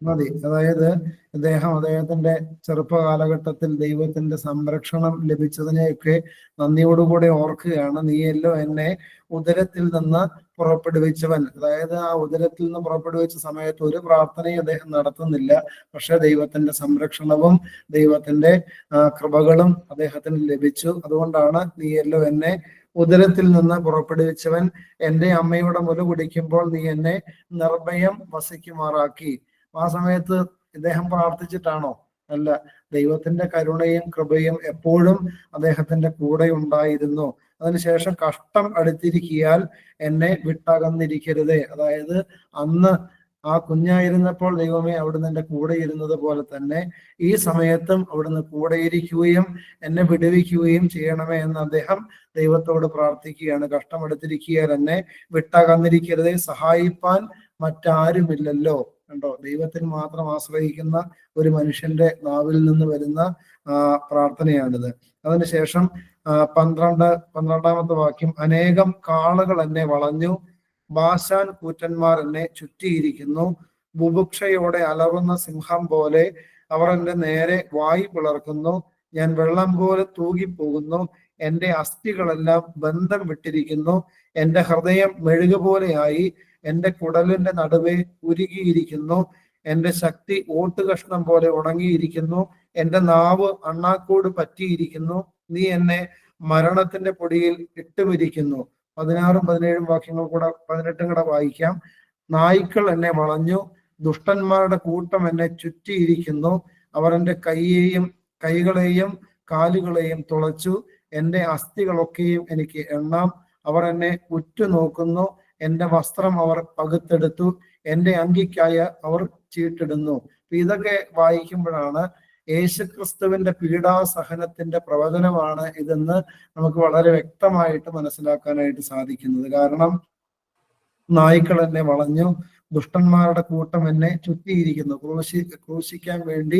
മതി. അതായത് അദ്ദേഹത്തിന്റെ ചെറുപ്പകാലഘട്ടത്തിൽ ദൈവത്തിന്റെ സംരക്ഷണം ലഭിച്ചതിനെയൊക്കെ നന്ദിയോടുകൂടെ ഓർക്കുകയാണ്. നീയല്ലോ എന്നെ ഉദരത്തിൽ നിന്ന് പുറപ്പെടുവിച്ചവൻ. അതായത് ആ ഉദരത്തിൽ നിന്ന് പുറപ്പെടുവിച്ച സമയത്ത് ഒരു പ്രാർത്ഥനയും അദ്ദേഹം നടത്തുന്നില്ല. പക്ഷെ ദൈവത്തിന്റെ സംരക്ഷണവും ദൈവത്തിന്റെ കൃപകളും അദ്ദേഹത്തിന് ലഭിച്ചു. അതുകൊണ്ടാണ് നീയല്ലോ എന്നെ ഉദരത്തിൽ നിന്ന് പുറപ്പെടുവിച്ചവൻ, എന്റെ അമ്മയുടെ മുല കുടിക്കുമ്പോൾ നീ എന്നെ നിർഭയം വസിക്കുമാറാക്കി. ആ സമയത്ത് ഇദ്ദേഹം പ്രാർത്ഥിച്ചിട്ടാണോ? അല്ല. ദൈവത്തിന്റെ കരുണയും കൃപയും എപ്പോഴും അദ്ദേഹത്തിന്റെ കൂടെ ഉണ്ടായിരുന്നു. അതിനുശേഷം കഷ്ടം അടുത്തിരിക്കിയാൽ എന്നെ വിട്ടകന്നിരിക്കരുതേ. അതായത് അന്ന് ആ കുഞ്ഞായിരുന്നപ്പോൾ ദൈവമേ അവിടുന്ന് എൻ്റെ കൂടെ ഇരുന്നത് പോലെ തന്നെ ഈ സമയത്തും അവിടുന്ന് കൂടെയിരിക്കുകയും എന്നെ വിടുവിക്കുകയും ചെയ്യണമേ എന്ന് അദ്ദേഹം ദൈവത്തോട് പ്രാർത്ഥിക്കുകയാണ്. കഷ്ടമെടുത്തിരിക്കുകയാൽ എന്നെ വിട്ടകന്നിരിക്കരുതേ, സഹായിപ്പാൻ മറ്റാരുമില്ലല്ലോ. കണ്ടോ, ദൈവത്തിൽ മാത്രം ആശ്രയിക്കുന്ന ഒരു മനുഷ്യന്റെ നാവിൽ നിന്ന് വരുന്ന പ്രാർത്ഥനയാണിത്. അതിനുശേഷം 12-ാമത്തെ വാക്യം, അനേകം കാളകൾ എന്നെ വളഞ്ഞു, ബാശാൻ കൂറ്റന്മാർ എന്നെ ചുറ്റിയിരിക്കുന്നു. ബുഭുക്ഷയോടെ അലറുന്ന സിംഹം പോലെ അവർ എന്റെ നേരെ വായി പിളർക്കുന്നു. ഞാൻ വെള്ളം പോലെ തൂകിപ്പോകുന്നു. എന്റെ അസ്ഥികളെല്ലാം ബന്ധം വിട്ടിരിക്കുന്നു. എന്റെ ഹൃദയം മെഴുകുപോലെയായി. എന്റെ കുടലിന്റെ നടുവേ ഉരുകിയിരിക്കുന്നു. എന്റെ ശക്തി ഓട്ടുകഷ്ണം പോലെ ഉണങ്ങിയിരിക്കുന്നു. എന്റെ നാവ് അണ്ണാക്കോട് പറ്റിയിരിക്കുന്നു. നീ എന്നെ മരണത്തിന്റെ പൊടിയിൽ ഇട്ടുമിരിക്കുന്നു. 16ഉം 17ഉം വാക്യങ്ങൾ കൂടെ 18ഉം കൂടെ വായിക്കാം. നായ്ക്കൾ എന്നെ വളഞ്ഞു, ദുഷ്ടന്മാരുടെ കൂട്ടം എന്നെ ചുറ്റിയിരിക്കുന്നു. അവർ എന്റെ കൈകളെയും കാലുകളെയും തുളച്ചു. എന്റെ അസ്ഥികളൊക്കെയും എനിക്ക് എണ്ണാം. അവർ എന്നെ ഉറ്റുനോക്കുന്നു. എന്റെ വസ്ത്രം അവർ പകുത്തെടുത്തു. എന്റെ അങ്കിക്കായ അവർ ചീട്ടിടുന്നു. ഇതൊക്കെ വായിക്കുമ്പോഴാണ് യേശുക്രിസ്തുവിന്റെ പീഡാസഹനത്തിന്റെ പ്രവചനമാണ് ഇതെന്ന് നമുക്ക് വളരെ വ്യക്തമായിട്ട് മനസ്സിലാക്കാനായിട്ട് സാധിക്കുന്നത്. കാരണം നായ്ക്കൾ എന്നെ വളഞ്ഞു, ദുഷ്ടന്മാരുടെ കൂട്ടം എന്നെ ചുറ്റിയിരിക്കുന്നു. ക്രൂശിക്കാൻ വേണ്ടി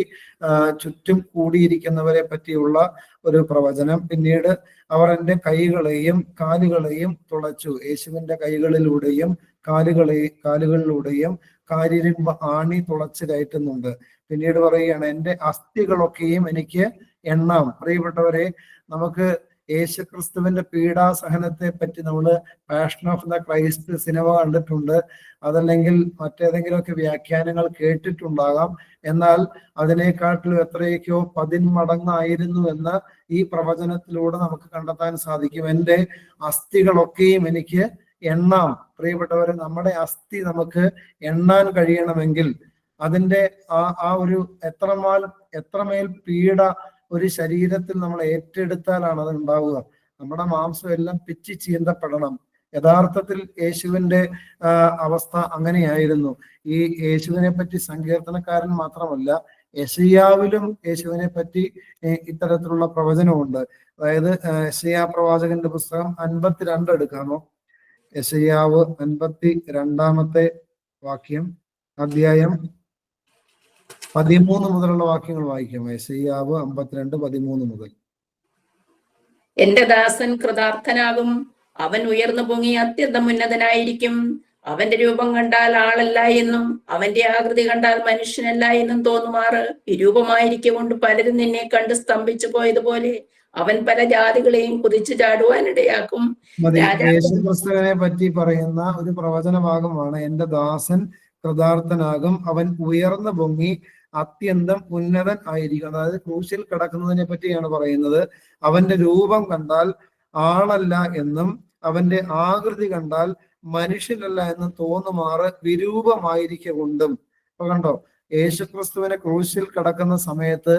ചുറ്റും കൂടിയിരിക്കുന്നവരെ പറ്റിയുള്ള ഒരു പ്രവചനം. പിന്നീട് അവർ എൻ്റെ കൈകളെയും കാലുകളെയും തുളച്ചു. യേശുവിന്റെ കൈകളിലൂടെയും കാലുകളിലൂടെയും കാലിരുമ്പ് ആണി തുളച്ച് കയറ്റുന്നുണ്ട്. പിന്നീട് പറയുകയാണ്, എൻ്റെ അസ്ഥികളൊക്കെയും എനിക്ക് എണ്ണാം. പ്രിയപ്പെട്ടവരെ, നമുക്ക് യേശുക്രിസ്തുവിന്റെ പീഡാസഹനത്തെ പറ്റി നമ്മൾ passion of the Christ cinema കണ്ടിട്ടുണ്ട്, അതല്ലെങ്കിൽ മറ്റേതെങ്കിലുമൊക്കെ വ്യാഖ്യാനങ്ങൾ കേട്ടിട്ടുണ്ടാകാം. എന്നാൽ അതിനേക്കാട്ടിലും എത്രയൊക്കെയോ 10 മടങ്ങായിരുന്നു എന്ന് ഈ പ്രവചനത്തിലൂടെ നമുക്ക് കണ്ടെത്താൻ സാധിക്കും. എൻ്റെ അസ്ഥികളൊക്കെയും എനിക്ക് എണ്ണാം. പ്രിയപ്പെട്ടവരെ, നമ്മുടെ അസ്ഥി നമുക്ക് എണ്ണാൻ കഴിയണമെങ്കിൽ അതിൻ്റെ ആ ഒരു എത്രമേൽ പീഡ ഒരു ശരീരത്തിൽ നമ്മൾ ഏറ്റെടുത്താലാണ് അത് ഉണ്ടാവുക. നമ്മുടെ മാംസം എല്ലാം പിച്ചി ചീന്തപ്പെടണം. യഥാർത്ഥത്തിൽ യേശുവിന്റെ അവസ്ഥ അങ്ങനെയായിരുന്നു. ഈ യേശുവിനെ പറ്റി സങ്കീർത്തനക്കാരൻ മാത്രമല്ല, യെശയ്യാവിലും യേശുവിനെ പറ്റി ഇത്തരത്തിലുള്ള പ്രവചനമുണ്ട്. അതായത് യെശയ്യാ പ്രവാചകന്റെ പുസ്തകം 52 എടുക്കാമോ? യെശയ്യാവ് 52 വാക്യം, അധ്യായം 13 മുതലുള്ള വാക്യങ്ങൾ വായിക്കാം. യെശയ്യാവ് 52:13 മുതൽ. എന്റെ ദാസൻ കൃതാർത്ഥനാകും, അവൻ ഉയർന്നു പൊങ്ങി അത്യന്തം ഉന്നതനായിരിക്കും. അവന്റെ രൂപം കണ്ടാൽ ആളല്ല എന്നും അവന്റെ ആകൃതി കണ്ടാൽ മനുഷ്യനല്ല എന്നും തോന്നുമാറ് വിരൂപമായിരിക്കൊണ്ട് പലരും നിന്നെ കണ്ട് സ്തംഭിച്ചു പോയതുപോലെ അവൻ പല ജാതികളെയും കുതിച്ചു ചാടുവാനിടയാക്കും. യേശുക്രിസ്തുവിനെ പറ്റി പറയുന്ന ഒരു പ്രവചന ഭാഗമാണ്. എന്റെ ദാസൻ കൃതാർത്ഥനാകും, അവൻ ഉയർന്നു പൊങ്ങി അത്യന്തം ഉന്നതൻ ആയിരിക്കും. അതായത് ക്രൂശിൽ കിടക്കുന്നതിനെ പറ്റിയാണ് പറയുന്നത്. അവന്റെ രൂപം കണ്ടാൽ ആളല്ല എന്നും അവന്റെ ആകൃതി കണ്ടാൽ മനുഷ്യനല്ല എന്നും തോന്നുമാറ് വിരൂപമായിരിക്കൊണ്ടും. അപ്പൊ കണ്ടോ, യേശുക്രിസ്തുവിനെ ക്രൂശിൽ കിടക്കുന്ന സമയത്ത്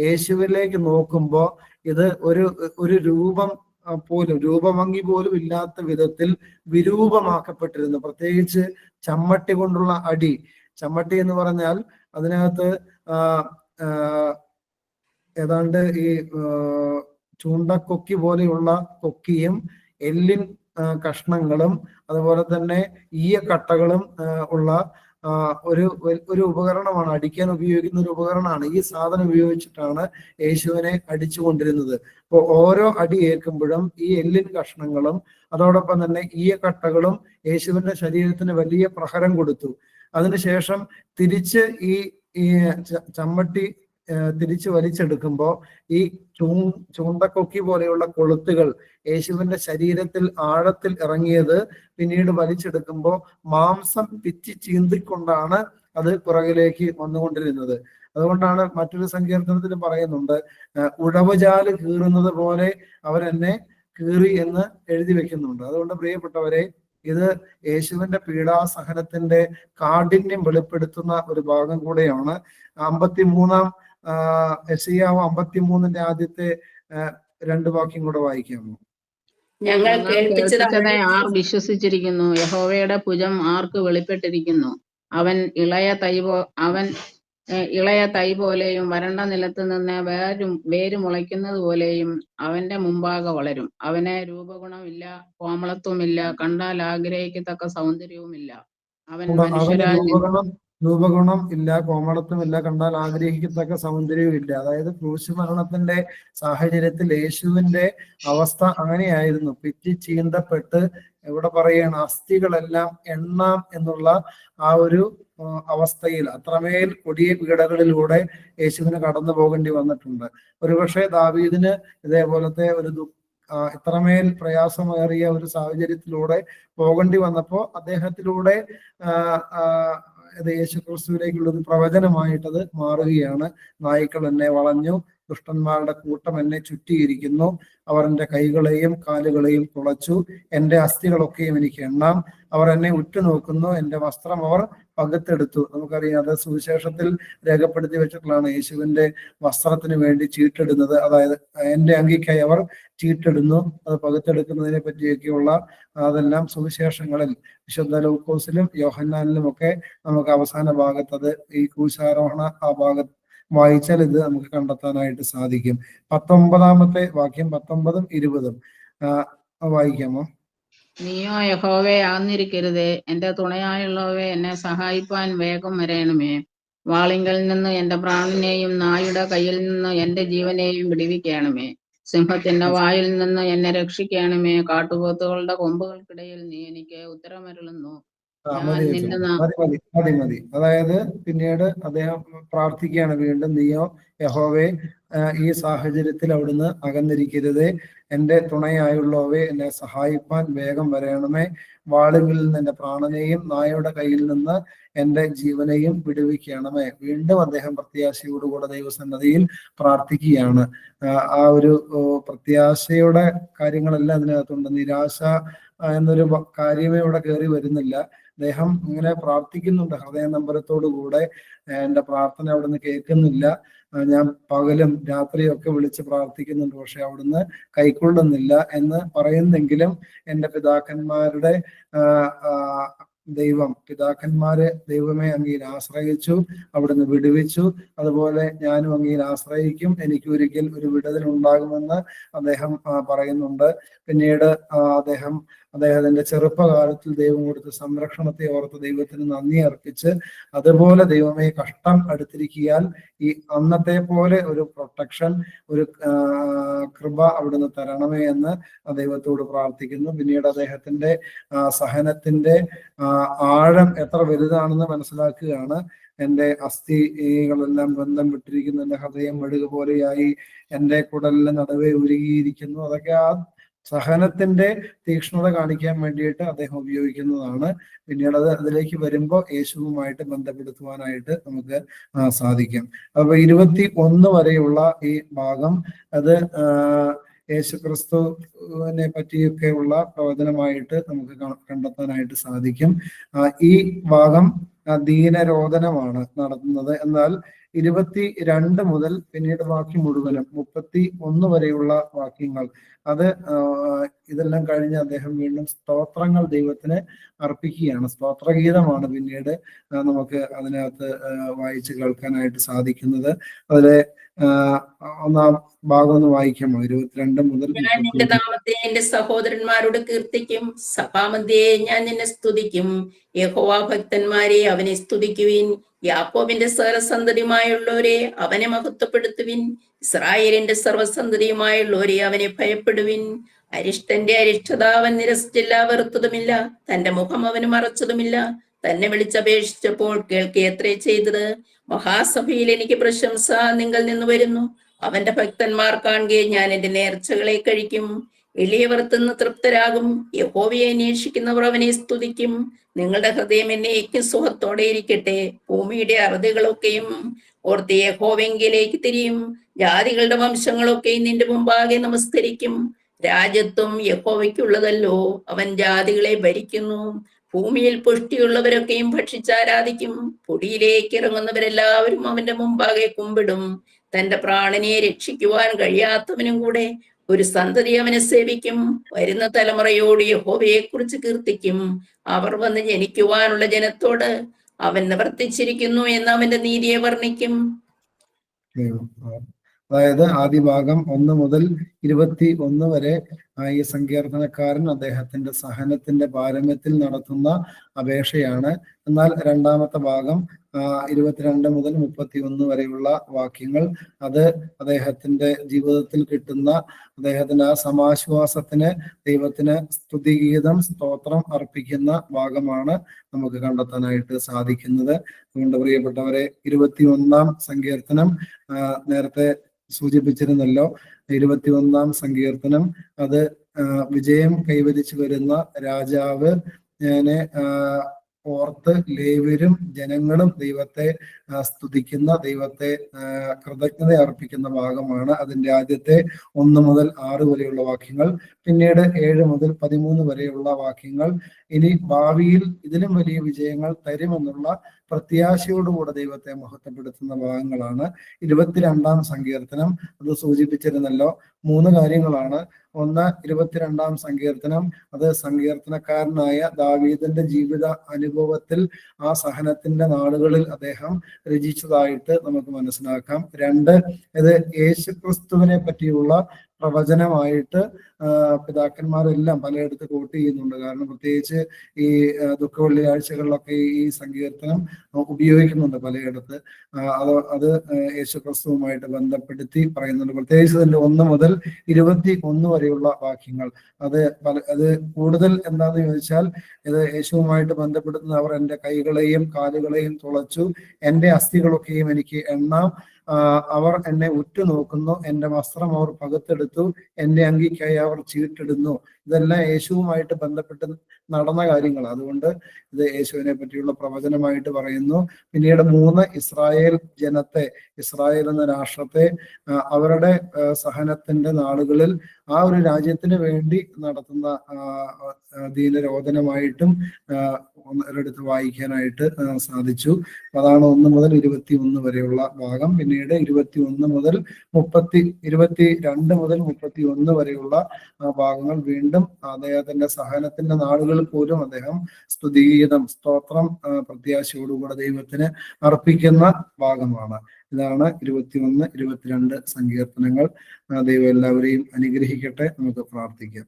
യേശുവിലേക്ക് നോക്കുമ്പോ ഇത് ഒരു രൂപം പോലും, രൂപഭംഗി പോലും ഇല്ലാത്ത വിധത്തിൽ വിരൂപമാക്കപ്പെട്ടിരുന്നു. പ്രത്യേകിച്ച് ചമ്മട്ടി കൊണ്ടുള്ള അടി. ചമ്മട്ടി എന്ന് പറഞ്ഞാൽ അതിനകത്ത് ഏതാണ്ട് ഈ ചൂണ്ടക്കൊക്കി പോലെയുള്ള കൊക്കിയും എല്ലിൻ കഷ്ണങ്ങളും അതുപോലെ തന്നെ ഈയക്കട്ടകളും ഉള്ള ഒരു ഉപകരണമാണ്, അടിക്കാൻ ഉപയോഗിക്കുന്ന ഒരു ഉപകരണമാണ്. ഈ സാധനം ഉപയോഗിച്ചിട്ടാണ് യേശുവിനെ അടിച്ചുകൊണ്ടിരുന്നത്. അപ്പോൾ ഓരോ അടി ഏൽക്കുമ്പോഴും ഈ എല്ലിൻ കഷ്ണങ്ങളും അതോടൊപ്പം തന്നെ ഈയക്കട്ടകളും യേശുവിന്റെ ശരീരത്തിന് വലിയ പ്രഹരം കൊടുത്തു. അതിനുശേഷം തിരിച്ച് ഈ ചമ്മട്ടി തിരിച്ച് വലിച്ചെടുക്കുമ്പോൾ ഈ ചൂണ്ടക്കൊക്കി പോലെയുള്ള കൊളുത്തുകൾ യേശുവിന്റെ ശരീരത്തിൽ ആഴത്തിൽ ഇറങ്ങിയത് പിന്നീട് വലിച്ചെടുക്കുമ്പോൾ മാംസം പിച്ചി ചീന്തിക്കൊണ്ടാണ് അത് പുറകിലേക്ക് വന്നുകൊണ്ടിരുന്നത്. അതുകൊണ്ടാണ് മറ്റൊരു സങ്കീർത്തനത്തിൽ പറയുന്നുണ്ട്, ഉഴവുചാല് കീറുന്നത് പോലെ അവരെന്നെ കീറി എന്ന് എഴുതി വെക്കുന്നുണ്ട്. അതുകൊണ്ട് പ്രിയപ്പെട്ടവരെ, ഇത് യേശുവിന്റെ പീഡാസഹനത്തിന്റെ കാഠിന്യം വെളിപ്പെടുത്തുന്ന ഒരു ഭാഗം കൂടെയാണ്. 53 യെശയ്യാവ് 53 ആദ്യത്തെ 2 വാക്യം കൂടെ വായിക്കാമോ? ഞങ്ങൾ കേൾപ്പിച്ചതെ ആർ വിശ്വസിച്ചിരിക്കുന്നു, യഹോവയുടെ ഭുജം ആർക്ക് വെളിപ്പെട്ടിരിക്കുന്നു. അവൻ ഇളയ തൈ പോലെയും വരണ്ട നിലത്ത് നിന്ന് വേര് മുളയ്ക്കുന്നത് പോലെയും അവന്റെ മുമ്പാകെ വളരും. അവന് രൂപഗുണമില്ല, കോമളത്വമില്ല, കണ്ടാൽ ആഗ്രഹിക്കത്തക്ക സൗന്ദര്യവുമില്ല. അവൻ രൂപഗുണം ഇല്ല, കോമളത്വമില്ല, കണ്ടാൽ ആഗ്രഹിക്കത്തക്ക സൗന്ദര്യവും ഇല്ല. അതായത് ക്രൂശ് മരണത്തിന്റെ സാഹചര്യത്തിൽ യേശുവിന്റെ അവസ്ഥ അങ്ങനെയായിരുന്നു. പിറ്റി ചീന്തപ്പെട്ട് ഇവിടെ പറയാണ് അസ്ഥികളെല്ലാം എണ്ണാം എന്നുള്ള ആ ഒരു അവസ്ഥയിൽ അത്രമേൽ കൊടിയ പീഡകളിലൂടെ യേശുവിന് കടന്നു പോകേണ്ടി വന്നിട്ടുണ്ട്. ഒരുപക്ഷെ ദാവീദിന് ഇതേപോലത്തെ ഇത്രമേൽ പ്രയാസമേറിയ ഒരു സാഹചര്യത്തിലൂടെ പോകേണ്ടി വന്നപ്പോൾ അദ്ദേഹത്തിലൂടെ യേശുക്രിസ്തുവിലേക്കുള്ള ഒരു പ്രവചനമായിട്ടത് മാറുകയാണ്. നായ്ക്കൾ എന്നെ വളഞ്ഞു, ദുഷ്ടന്മാരുടെ കൂട്ടം എന്നെ ചുറ്റിയിരിക്കുന്നു, അവർ എൻ്റെ കൈകളെയും കാലുകളെയും തുളച്ചു, എൻ്റെ അസ്ഥികളൊക്കെയും എനിക്ക് എണ്ണാം, അവർ എന്നെ ഉറ്റുനോക്കുന്നു, എൻ്റെ വസ്ത്രം അവർ പകുത്തെടുത്തു. നമുക്കറിയാം, അത് സുവിശേഷത്തിൽ രേഖപ്പെടുത്തി വെച്ചിട്ടുള്ളതാണ്. യേശുവിന്റെ വസ്ത്രത്തിന് വേണ്ടി ചീട്ടിടുന്നത്, അതായത് എൻ്റെ അങ്കിക്കായി അവർ ചീട്ടിടുന്നു, അത് പകുത്തെടുക്കുന്നതിനെ പറ്റിയൊക്കെയുള്ള അതെല്ലാം സുവിശേഷങ്ങളിൽ വിശുദ്ധ ലൂക്കോസിലും യോഹന്നാനിലും ഒക്കെ നമുക്ക് അവസാന ഭാഗത്തത് ഈ ക്രൂശാരോഹണ ആ ഭാഗത്ത് വായിച്ചാൽ ഇത് നമുക്ക് കണ്ടെത്താനായിട്ട് സാധിക്കും. 19 വാക്യം 19ഉം 20ഉം വായിക്കാമോ? നീയോ യഹോവേ ആന്നിരിക്കരുതേ, എന്റെ തുണയായുള്ളവേ എന്നെ സഹായിപ്പാൻ വേഗം വരേണമേ. വാളിങ്കൽ നിന്ന് എന്റെ പ്രാണനെയും നായുടെ കയ്യിൽ നിന്ന് എന്റെ ജീവനെയും വിടുവിക്കണമേ. സിംഹത്തിന്റെ വായിൽ നിന്ന് എന്നെ രക്ഷിക്കണമേ. കാട്ടുപോത്തുകളുടെ കൊമ്പുകൾക്കിടയിൽ നീ എനിക്ക് ഉത്തരമരുളുന്നു. മതി. അതായത് പിന്നീട് അദ്ദേഹം പ്രാർത്ഥിക്കുകയാണ് വീണ്ടും, നീയോ യഹോവേ ഈ സാഹചര്യത്തിൽ അവിടുന്ന് അകന്നിരിക്കരുതേ, എന്റെ തുണയായുള്ളവേ എന്നെ സഹായിപ്പാൻ വേഗം വരയണമേ. വാളുകളിൽ നിന്ന് എന്റെ പ്രാണനെയും നായയുടെ കയ്യിൽ നിന്ന് എന്റെ ജീവനെയും വിടുവിക്കണമേ. വീണ്ടും അദ്ദേഹം പ്രത്യാശയോടുകൂടെ ദൈവസന്നദ്ധിയിൽ പ്രാർത്ഥിക്കുകയാണ്. ആ ഒരു പ്രത്യാശയുടെ കാര്യങ്ങളെല്ലാം അതിനകത്തുണ്ട്. നിരാശ എന്നൊരു കാര്യമേ ഇവിടെ കയറി വരുന്നില്ല. അദ്ദേഹം ഇങ്ങനെ പ്രാർത്ഥിക്കുന്നുണ്ട് ഹൃദയ നമ്പരത്തോടു കൂടെ. എൻ്റെ പ്രാർത്ഥന അവിടുന്ന് കേൾക്കുന്നില്ല, ഞാൻ പകലും രാത്രിയും ഒക്കെ വിളിച്ച് പ്രാർത്ഥിക്കുന്നുണ്ട്, പക്ഷെ അവിടുന്ന് കൈക്കൊള്ളുന്നില്ല എന്ന് പറയുന്നെങ്കിലും എൻ്റെ പിതാക്കന്മാരുടെ പിതാക്കന്മാര് ദൈവമേ അങ്ങയിൽ ആശ്രയിച്ചു, അവിടുന്ന് വിടുവിച്ചു, അതുപോലെ ഞാനും അങ്ങയിൽ ആശ്രയിക്കും, എനിക്ക് ഒരിക്കൽ ഒരു വിടുതൽ ഉണ്ടാകുമെന്ന് അദ്ദേഹം പറയുന്നുണ്ട്. പിന്നീട് അദ്ദേഹത്തിന്റെ ചെറുപ്പകാലത്തിൽ ദൈവം കൊടുത്ത സംരക്ഷണത്തെ ഓർത്ത് ദൈവത്തിന് നന്ദി അർപ്പിച്ച്, അതുപോലെ ദൈവമേ കഷ്ടം അടുത്തിരിക്കിയാൽ ഈ അന്നത്തെ പോലെ ഒരു പ്രൊട്ടക്ഷൻ, ഒരു കൃപ അവിടുന്ന് തരണമേ എന്ന് ദൈവത്തോട് പ്രാർത്ഥിക്കുന്നു. പിന്നീട് അദ്ദേഹത്തിന്റെ സഹനത്തിന്റെ ആഴം എത്ര വലുതാണെന്ന് മനസ്സിലാക്കുകയാണ്. എൻ്റെ അസ്ഥികളെല്ലാം ബന്ധം വിട്ടിരിക്കുന്നു, എൻ്റെ ഹൃദയം മെഴുക പോലെയായി, എൻ്റെ കുടലിലെ നടുവേ ഉരുകിയിരിക്കുന്നു. അതൊക്കെ ആ സഹനത്തിന്റെ തീക്ഷ്ണത കാണിക്കാൻ വേണ്ടിയിട്ട് അദ്ദേഹം ഉപയോഗിക്കുന്നതാണ്. പിന്നീട് അതിലേക്ക് വരുമ്പോൾ യേശുവുമായിട്ട് ബന്ധപ്പെടുത്തുവാനായിട്ട് നമുക്ക് സാധിക്കും. അപ്പൊ 21 വരെയുള്ള ഈ ഭാഗം അത് യേശുക്രിസ്തുവിനെ പറ്റിയൊക്കെയുള്ള പ്രവചനമായിട്ട് നമുക്ക് കണ്ടെത്താനായിട്ട് സാധിക്കും. ഈ ഭാഗം ദീനരോധനമാണ് നടത്തുന്നത്. എന്നാൽ 22 മുതൽ പിന്നീട് ബാക്കി മുഴുവനും 31 വരെയുള്ള വാക്യങ്ങൾ അത് ഇതെല്ലാം കഴിഞ്ഞ് അദ്ദേഹം വീണ്ടും സ്തോത്രങ്ങൾ ദൈവത്തിന് അർപ്പിക്കുകയാണ്. സ്തോത്രഗീതമാണ് പിന്നീട് നമുക്ക് അതിനകത്ത് വായിച്ച് കേൾക്കാനായിട്ട് സാധിക്കുന്നത്. അതിലെ ഒന്നാം ഭാഗം ഒന്ന് വായിക്കാമോ? 22 മുതൽ. ഞാൻ നിന്റെ നാമത്തെ എന്റെ സഹോദരന്മാരോട് കീർത്തിക്കും, സഭാമധ്യേ ഞാൻ നിന്നെ സ്തുതിക്കും. യഹോവ ഭക്തന്മാരെ അവനെ സ്തുതിക്കുവിൻ, യാക്കോബിന്റെ സർവസന്തതിയുമായുള്ളവരെ അവനെ മഹത്വപ്പെടുത്തുവിൻ, ഇസ്രായേലിന്റെ സർവസന്തതിയുമായുള്ളവരെ അവനെ ഭയപ്പെടുവിൻ. അരിഷ്ടന്റെ അരിഷ്ടത അവൻ നിരസിച്ചില്ല, വെറുത്തതുമില്ല, തന്റെ മുഖം അവന് മറച്ചതുമില്ല. തന്നെ വിളിച്ചപേക്ഷിച്ചപ്പോൾ കേൾക്കുകയത്രേ ചെയ്തത്. മഹാസഭയിൽ എനിക്ക് പ്രശംസ നിങ്ങൾ നിന്ന് വരുന്നു. അവന്റെ ഭക്തന്മാർ കാണുകയെ ഞാൻ എന്റെ നേർച്ചകളെ കഴിക്കും. എളിയവർ തിന്ന് തൃപ്തരാകും. യഹോവയെ അന്വേഷിക്കുന്നവർ അവനെ സ്തുതിക്കും. നിങ്ങളുടെ ഹൃദയം എന്നേക്കും സുഖത്തോടെ ഇരിക്കട്ടെ. ഭൂമിയുടെ അറുതികളൊക്കെയും ഓർത്ത് യഹോവെങ്കിലേക്ക് തിരിയും. ജാതികളുടെ വംശങ്ങളൊക്കെയും നിന്റെ മുമ്പാകെ നമസ്കരിക്കും. രാജ്യത്വം യഹോവയ്ക്കുള്ളതല്ലോ, അവൻ ജാതികളെ ഭരിക്കുന്നു. ഭൂമിയിൽ പുഷ്ടിയുള്ളവരൊക്കെയും ഭക്ഷിച്ചാരാധിക്കും. പൊടിയിലേക്ക് ഇറങ്ങുന്നവരെല്ലാവരും അവന്റെ മുമ്പാകെ കുമ്പിടും. തന്റെ പ്രാണനെ രക്ഷിക്കുവാൻ കഴിയാത്തവനും കൂടെ ഒരു സന്തതി അവനെ സേവിക്കും. വരുന്ന തലമുറയോട് യഹോവയെ കുറിച്ച് കീർത്തിക്കും. അവർ വന്ന് ജനിക്കുവാനുള്ള ജനത്തോട് അവൻ നിവർത്തിച്ചിരിക്കുന്നു എന്ന് അവന്റെ നീതിയെ വർണ്ണിക്കും. അതായത് ആദ്യ ഭാഗം 1 മുതൽ 21 വരെ ഈ സങ്കീർത്തനക്കാരൻ അദ്ദേഹത്തിന്റെ സഹനത്തിന്റെ പാരമ്യത്തിൽ നടത്തുന്ന അപേക്ഷയാണ്. എന്നാൽ രണ്ടാമത്തെ ഭാഗം 22 മുതൽ 31 വരെയുള്ള വാക്യങ്ങൾ അത് അദ്ദേഹത്തിന്റെ ജീവിതത്തിൽ കിട്ടുന്ന അദ്ദേഹത്തിന്റെ ആ സമാശ്വാസത്തിന് ദൈവത്തിന് സ്തുതിഗീതം, സ്തോത്രം അർപ്പിക്കുന്ന ഭാഗമാണ് നമുക്ക് കണ്ടെത്താനായിട്ട് സാധിക്കുന്നത്. അതുകൊണ്ട് പ്രിയപ്പെട്ടവരെ, 21 സങ്കീർത്തനം നേരത്തെ സൂചിപ്പിച്ചിരുന്നല്ലോ. 21 സങ്കീർത്തനം അത് വിജയം കൈവരിച്ചു വരുന്ന രാജാവ് ഓർത്ത് ലേവ്യരും ജനങ്ങളും ദൈവത്തെ സ്തുതിക്കുന്ന, ദൈവത്തെ കൃതജ്ഞത അർപ്പിക്കുന്ന ഭാഗമാണ്. അതിന്റെ ആദ്യത്തെ 1 മുതൽ 6 വരെയുള്ള വാക്യങ്ങൾ, പിന്നീട് 7 മുതൽ 13 വരെയുള്ള വാക്യങ്ങൾ ഇനി ഭാവിയിൽ ഇതിലും വലിയ വിജയങ്ങൾ തരുമെന്നുള്ള പ്രത്യാശയോടുകൂടെ ദൈവത്തെ മഹത്വപ്പെടുത്തുന്ന ഭാഗങ്ങളാണ്. 22 സങ്കീർത്തനം അത് സൂചിപ്പിച്ചിരുന്നല്ലോ. 3 കാര്യങ്ങളാണ്. ഒന്ന്, 22 സങ്കീർത്തനം അത് സങ്കീർത്തനക്കാരനായ ദാവീദിന്റെ ജീവിത അനുഭവത്തിൽ ആ സഹനത്തിന്റെ നാളുകളിൽ അദ്ദേഹം രചിച്ചതായിട്ട് നമുക്ക് മനസ്സിലാക്കാം. 2, ഇത് യേശുക്രിസ്തുവിനെ പറ്റിയുള്ള പ്രവചനമായിട്ട് പിതാക്കന്മാരെല്ലാം പലയിടത്ത് കോട്ട് ചെയ്യുന്നുണ്ട്. കാരണം പ്രത്യേകിച്ച് ഈ ദുഃഖ വെള്ളിയാഴ്ചകളിലൊക്കെ ഈ സങ്കീർത്തനം ഉപയോഗിക്കുന്നുണ്ട് പലയിടത്ത്. അത് യേശുക്രിസ്തുവുമായിട്ട് ബന്ധപ്പെടുത്തി പറയുന്നുണ്ട്. പ്രത്യേകിച്ച് ഇതിന്റെ 1 മുതൽ 21 വരെയുള്ള വാക്യങ്ങൾ അത് കൂടുതൽ എന്താന്ന് ചോദിച്ചാൽ, ഇത് യേശുവുമായിട്ട് ബന്ധപ്പെടുത്തുന്ന അവർ എൻ്റെ കൈകളെയും കാലുകളെയും തുളച്ചു, എൻ്റെ അസ്ഥികളൊക്കെയും എനിക്ക് എണ്ണാം. അവർ എന്നെ ഉറ്റുനോക്കുന്നു, എൻ്റെ വസ്ത്രം അവർ പകുത്തെടുത്തു, എൻ്റെ അങ്കിക്കായി അവർ ചീട്ടിടുന്നു. ഇതെല്ലാം യേശുവുമായിട്ട് ബന്ധപ്പെട്ട് നടന്ന കാര്യങ്ങൾ. അതുകൊണ്ട് ഇത് യേശുവിനെ പറ്റിയുള്ള പ്രവചനമായിട്ട് പറയുന്നു. പിന്നീട് 3, ഇസ്രായേൽ ജനത്തെ, ഇസ്രായേൽ എന്ന രാഷ്ട്രത്തെ അവരുടെ സഹനത്തിന്റെ നാളുകളിൽ ആ ഒരു രാജ്യത്തിന് വേണ്ടി നടത്തുന്ന ദീനരോധനമായിട്ടും ഒരിടത്ത് വായിക്കാനായിട്ട് സാധിച്ചു. അതാണ് 1 മുതൽ 21 വരെയുള്ള ഭാഗം. പിന്നീട് 22 മുതൽ 22 മുതൽ 31 വരെയുള്ള ഭാഗങ്ങൾ വീണ്ടും അദ്ദേഹത്തിന്റെ സഹനത്തിന്റെ നാളുകളിൽ പോലും അദ്ദേഹം സ്തുതിഗീതം, സ്തോത്രം പ്രത്യാശയോടുകൂടെ ദൈവത്തിന് അർപ്പിക്കുന്ന ഭാഗമാണ്. ഇതാണ് 21, 22 സങ്കീർത്തനങ്ങൾ. ദൈവം എല്ലാവരെയും അനുഗ്രഹിക്കട്ടെ. നമുക്ക് പ്രാർത്ഥിക്കാം.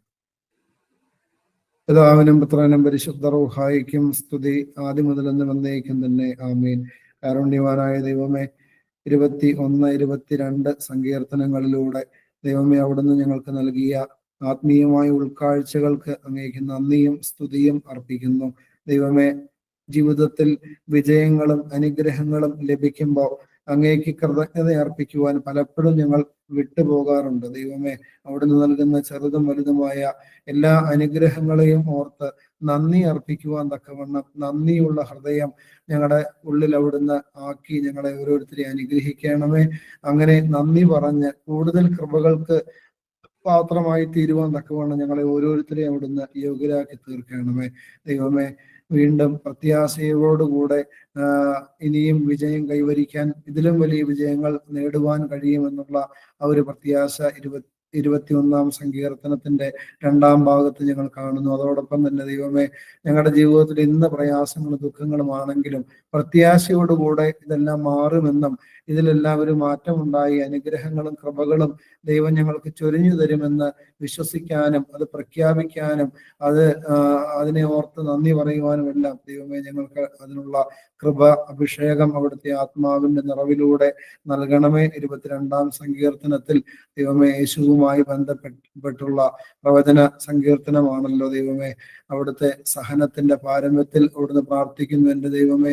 പിതാവിനും പുത്രനും പരിശുദ്ധ റൂഹായിക്കും സ്തുതി, ആദ്യം മുതൽ എന്ന് വന്നേക്കും തന്നെ. ആമീൻ. കാരുണ്യവാനായ ദൈവമേ, 21, 22 സങ്കീർത്തനങ്ങളിലൂടെ ദൈവമേ അവിടുന്ന് ഞങ്ങൾക്ക് നൽകിയ ആത്മീയമായ ഉൾക്കാഴ്ചകൾക്ക് അങ്ങേക്ക് നന്ദിയും സ്തുതിയും അർപ്പിക്കുന്നു. ദൈവമേ, ജീവിതത്തിൽ വിജയങ്ങളും അനുഗ്രഹങ്ങളും ലഭിക്കുമ്പോൾ അങ്ങേക്ക് കൃതജ്ഞത അർപ്പിക്കുവാൻ പലപ്പോഴും ഞങ്ങൾ വിട്ടുപോകാറുണ്ട്. ദൈവമേ, അവിടുന്ന് നൽകുന്ന ചെറുതും വലുതുമായ എല്ലാ അനുഗ്രഹങ്ങളെയും ഓർത്ത് നന്ദി അർപ്പിക്കുവാൻ തക്കവണ്ണം നന്ദിയുള്ള ഹൃദയം ഞങ്ങളുടെ ഉള്ളിൽ അവിടുന്ന് ആക്കി ഞങ്ങളെ ഓരോരുത്തരെയും അനുഗ്രഹിക്കണമേ. അങ്ങനെ നന്ദി പറഞ്ഞ് കൂടുതൽ കൃപകൾക്ക് പാത്രമായി തീരുവാൻ തക്കവണ്ണം ഞങ്ങളെ ഓരോരുത്തരെയും അവിടുന്ന് യോഗ്യരാക്കി തീർക്കണമേ. ദൈവമേ, വീണ്ടും പ്രത്യാശയോടുകൂടെ ഇനിയും വിജയം കൈവരിക്കാൻ, ഇതിലും വലിയ വിജയങ്ങൾ നേടുവാൻ കഴിയുമെന്നുള്ള ആ ഒരു പ്രത്യാശ 21 സങ്കീർത്തനത്തിന്റെ 2 ഭാഗത്ത് ഞങ്ങൾ കാണുന്നു. അതോടൊപ്പം തന്നെ ദൈവമേ, ഞങ്ങളുടെ ജീവിതത്തിൽ ഇന്ന് പ്രയാസങ്ങളും ദുഃഖങ്ങളുമാണെങ്കിലും പ്രത്യാശയോടുകൂടെ ഇതെല്ലാം മാറുമെന്നും ഇതിലെല്ലാം ഒരു മാറ്റമുണ്ടായി അനുഗ്രഹങ്ങളും കൃപകളും ദൈവം ഞങ്ങൾക്ക് ചൊരിഞ്ഞു തരുമെന്ന് വിശ്വസിക്കാനും അത് പ്രഖ്യാപിക്കാനും അതിനെ ഓർത്ത് നന്ദി പറയുവാനും എല്ലാം ദൈവമേ ഞങ്ങൾക്ക് അതിനുള്ള കൃപ, അഭിഷേകം അവിടുത്തെ ആത്മാവിന്റെ നിറവിലൂടെ നൽകണമേ. 22 സങ്കീർത്തനത്തിൽ ദൈവമേ യേശുവുമായി ബന്ധപ്പെട്ടുള്ള പ്രവചന സങ്കീർത്തനമാണല്ലോ ദൈവമേ. അവിടുത്തെ സഹനത്തിന്റെ പാരമ്യത്തിൽ അവിടുന്ന് പ്രാർത്ഥിക്കുന്നു, എൻ്റെ ദൈവമേ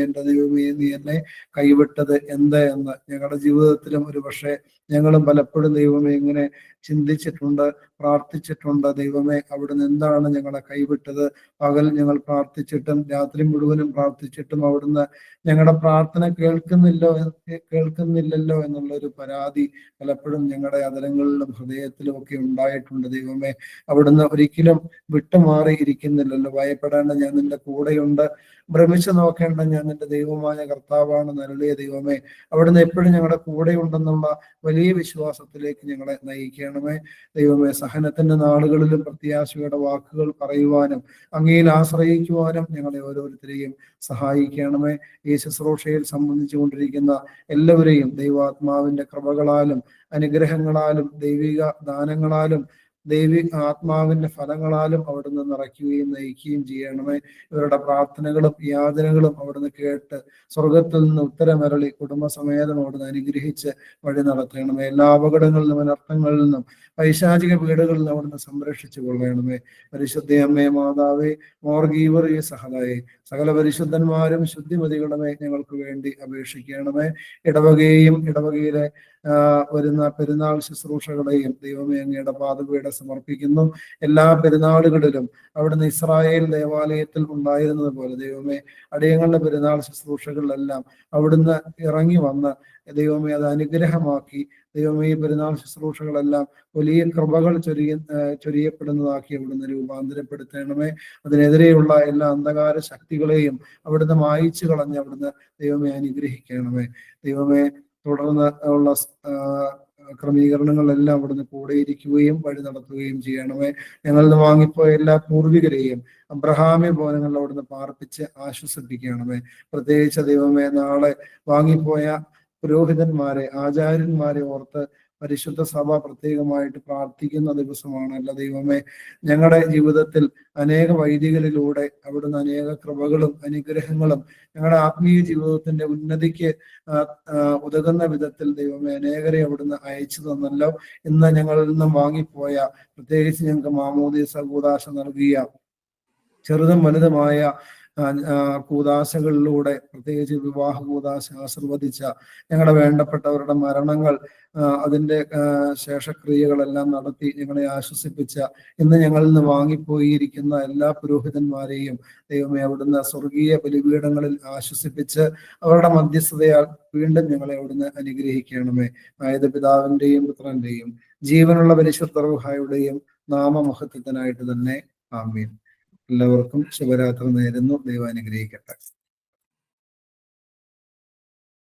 നീ എന്നെ കൈവിട്ടത് എന്ത് എന്ന്. ഞങ്ങളുടെ ജീവിതത്തിലും ഒരു പക്ഷേ ഞങ്ങളും പലപ്പോഴും ദൈവമേ ഇങ്ങനെ ചിന്തിച്ചിട്ടുണ്ട്, പ്രാർത്ഥിച്ചിട്ടുണ്ട്. ദൈവമേ, അവിടുന്ന് എന്താണ് ഞങ്ങളെ കൈവിട്ടത്? പകൽ ഞങ്ങൾ പ്രാർത്ഥിച്ചിട്ടും രാത്രി മുഴുവനും പ്രാർത്ഥിച്ചിട്ടും അവിടുന്ന് ഞങ്ങളുടെ പ്രാർത്ഥന കേൾക്കുന്നില്ലല്ലോ എന്നുള്ളൊരു പരാതി പലപ്പോഴും ഞങ്ങളുടെ അതരങ്ങളിലും ഹൃദയത്തിലും ഒക്കെ ഉണ്ടായിട്ടുണ്ട്. ദൈവമേ, അവിടുന്ന് ഒരിക്കലും വിട്ടുമാറി ഇരിക്കുന്നില്ലല്ലോ. ഭയപ്പെടേണ്ട, ഞാൻ നിന്റെ കൂടെയുണ്ട്. ഭ്രമിച്ചു നോക്കേണ്ട, ഞാൻ നിന്റെ ദൈവമായ കർത്താവാണ്. നരളിയ ദൈവമേ, അവിടുന്ന് എപ്പോഴും ഞങ്ങളുടെ കൂടെ ഉണ്ടെന്നുള്ള വലിയ വിശ്വാസത്തിലേക്ക് ഞങ്ങളെ നയിക്കണമേ. ദൈവമേ, സഹനത്തിന്റെ നാളുകളിലും പ്രത്യാശയുടെ വാക്കുകൾ പറയുവാനും അങ്ങയിൽ ആശ്രയിക്കുവാനും ഞങ്ങളെ ഓരോരുത്തരെയും സഹായിക്കണമേ. ഈ ശുശ്രൂഷയിൽ സംബന്ധിച്ചു കൊണ്ടിരിക്കുന്ന എല്ലാവരെയും ദൈവാത്മാവിന്റെ കൃപകളാലും അനുഗ്രഹങ്ങളാലും ദൈവിക ദാനങ്ങളാലും ദൈവിക ആത്മാവിന്റെ ഫലങ്ങളാലും അവിടുന്ന് നിറയ്ക്കുകയും നയിക്കുകയും ചെയ്യണമേ. ഇവരുടെ പ്രാർത്ഥനകളും യാതനകളും അവിടുന്ന് കേട്ട് സ്വർഗത്തിൽ നിന്ന് ഉത്തരമരളി കുടുംബസമേതം അവിടുന്ന് അനുഗ്രഹിച്ച് വഴി നടത്തണമേ. എല്ലാ അപകടങ്ങളിൽ നിന്നും അനർത്ഥങ്ങളിൽ നിന്നും പൈശാചിക പീഡകളിൽ നിന്ന് അവിടുന്ന് സംരക്ഷിച്ചു കൊള്ളണമേ. പരിശുദ്ധ അമ്മേ, മാതാവേ, മോർഗീവർ ഈ സഹതായെ, സകല പരിശുദ്ധന്മാരും ശുദ്ധിമതികളുമേ ഞങ്ങൾക്ക് വേണ്ടി അപേക്ഷിക്കണമേ. ഇടവകയിലെ വരുന്ന പെരുന്നാൾ ശുശ്രൂഷകളെയും ദൈവമേ അങ്ങയുടെ പാദപീഠം സമർപ്പിക്കുന്നു. എല്ലാ പെരുന്നാളുകളിലും അവിടുന്ന് ഇസ്രായേൽ ദേവാലയത്തിൽ ഉണ്ടായിരുന്നത് പോലെ ദൈവമേ അടിയങ്ങളുടെ പെരുന്നാൾ ശുശ്രൂഷകളിലെല്ലാം അവിടുന്ന് ഇറങ്ങി വന്ന് ദൈവമേ അത് അനുഗ്രഹമാക്കി ദൈവമേ ഈ പെരുന്നാൾ ശുശ്രൂഷകളെല്ലാം വലിയ കൃപകൾ ചൊരിയപ്പെടുന്നതാക്കി അവിടുന്ന് രൂപാന്തരപ്പെടുത്തണമേ. അതിനെതിരെയുള്ള എല്ലാ അന്ധകാര ശക്തികളെയും അവിടുന്ന് മായിച്ചു കളഞ്ഞ് അവിടുന്ന് ദൈവമേ അനുഗ്രഹിക്കണമേ. ദൈവമേ, തുടർന്ന് ഉള്ള ക്രമീകരണങ്ങളെല്ലാം അവിടുന്ന് കൂടെയിരിക്കുകയും വഴി നടത്തുകയും ചെയ്യണമേ. ഞങ്ങളിൽ നിന്ന് വാങ്ങിപ്പോയ എല്ലാ പൂർവികരെയും അബ്രഹാമി ഭവനങ്ങളിൽ അവിടുന്ന് പാർപ്പിച്ച് ആശ്വസിപ്പിക്കണമേ. പ്രത്യേകിച്ച് ദൈവമേ, നാളെ വാങ്ങിപ്പോയ പുരോഹിതന്മാരെ, ആചാര്യന്മാരെ ഓർത്ത് പരിശുദ്ധ സഭ പ്രത്യേകമായിട്ട് പ്രാർത്ഥിക്കുന്ന ദിവസമാണല്ലോ ദൈവമേ. ഞങ്ങളുടെ ജീവിതത്തിൽ അനേക വൈദികരിലൂടെ അവിടുന്ന് അനേക കൃപകളും അനുഗ്രഹങ്ങളും ഞങ്ങളുടെ ആത്മീയ ജീവിതത്തിന്റെ ഉന്നതിക്ക് ഉതകുന്ന വിധത്തിൽ ദൈവമേ അനേകരെ അവിടുന്ന് അയച്ചു തന്നല്ലോ. ഇന്ന് ഞങ്ങളിൽ നിന്നും വാങ്ങിപ്പോയ, പ്രത്യേകിച്ച് ഞങ്ങൾക്ക് മാമോദീസ കൂദാശ നൽകിയ ചെറുതും വലുതുമായ കൂദാശകളിലൂടെ, പ്രത്യേകിച്ച് വിവാഹ കൂദാശ ആശീർവദിച്ച ഞങ്ങളുടെ വേണ്ടപ്പെട്ടവരുടെ മരണങ്ങൾ, അതിൻ്റെ ശേഷക്രിയകളെല്ലാം നടത്തി ഞങ്ങളെ ആശ്വസിപ്പിച്ച, ഇന്ന് ഞങ്ങളിൽ നിന്ന് വാങ്ങിപ്പോയിരിക്കുന്ന എല്ലാ പുരോഹിതന്മാരെയും ദൈവമേ അവിടുന്ന് സ്വർഗീയ ബലിപീഠങ്ങളിൽ ആശ്വസിപ്പിച്ച് അവരുടെ മധ്യസ്ഥതയാൽ വീണ്ടും ഞങ്ങളെ അവിടുന്ന് അനുഗ്രഹിക്കണമേ. ആയത് പിതാവിന്റെയും പുത്രന്റെയും ജീവനുള്ള പരിശുദ്ധ റൂഹായുടെയും നാമമഹത്വത്തിനായിട്ട് തന്നെ. ആമീൻ. എല്ലാവർക്കും ശുഭരാത്രി നേരുന്നു. ദൈവം അനുഗ്രഹിക്കട്ടെ.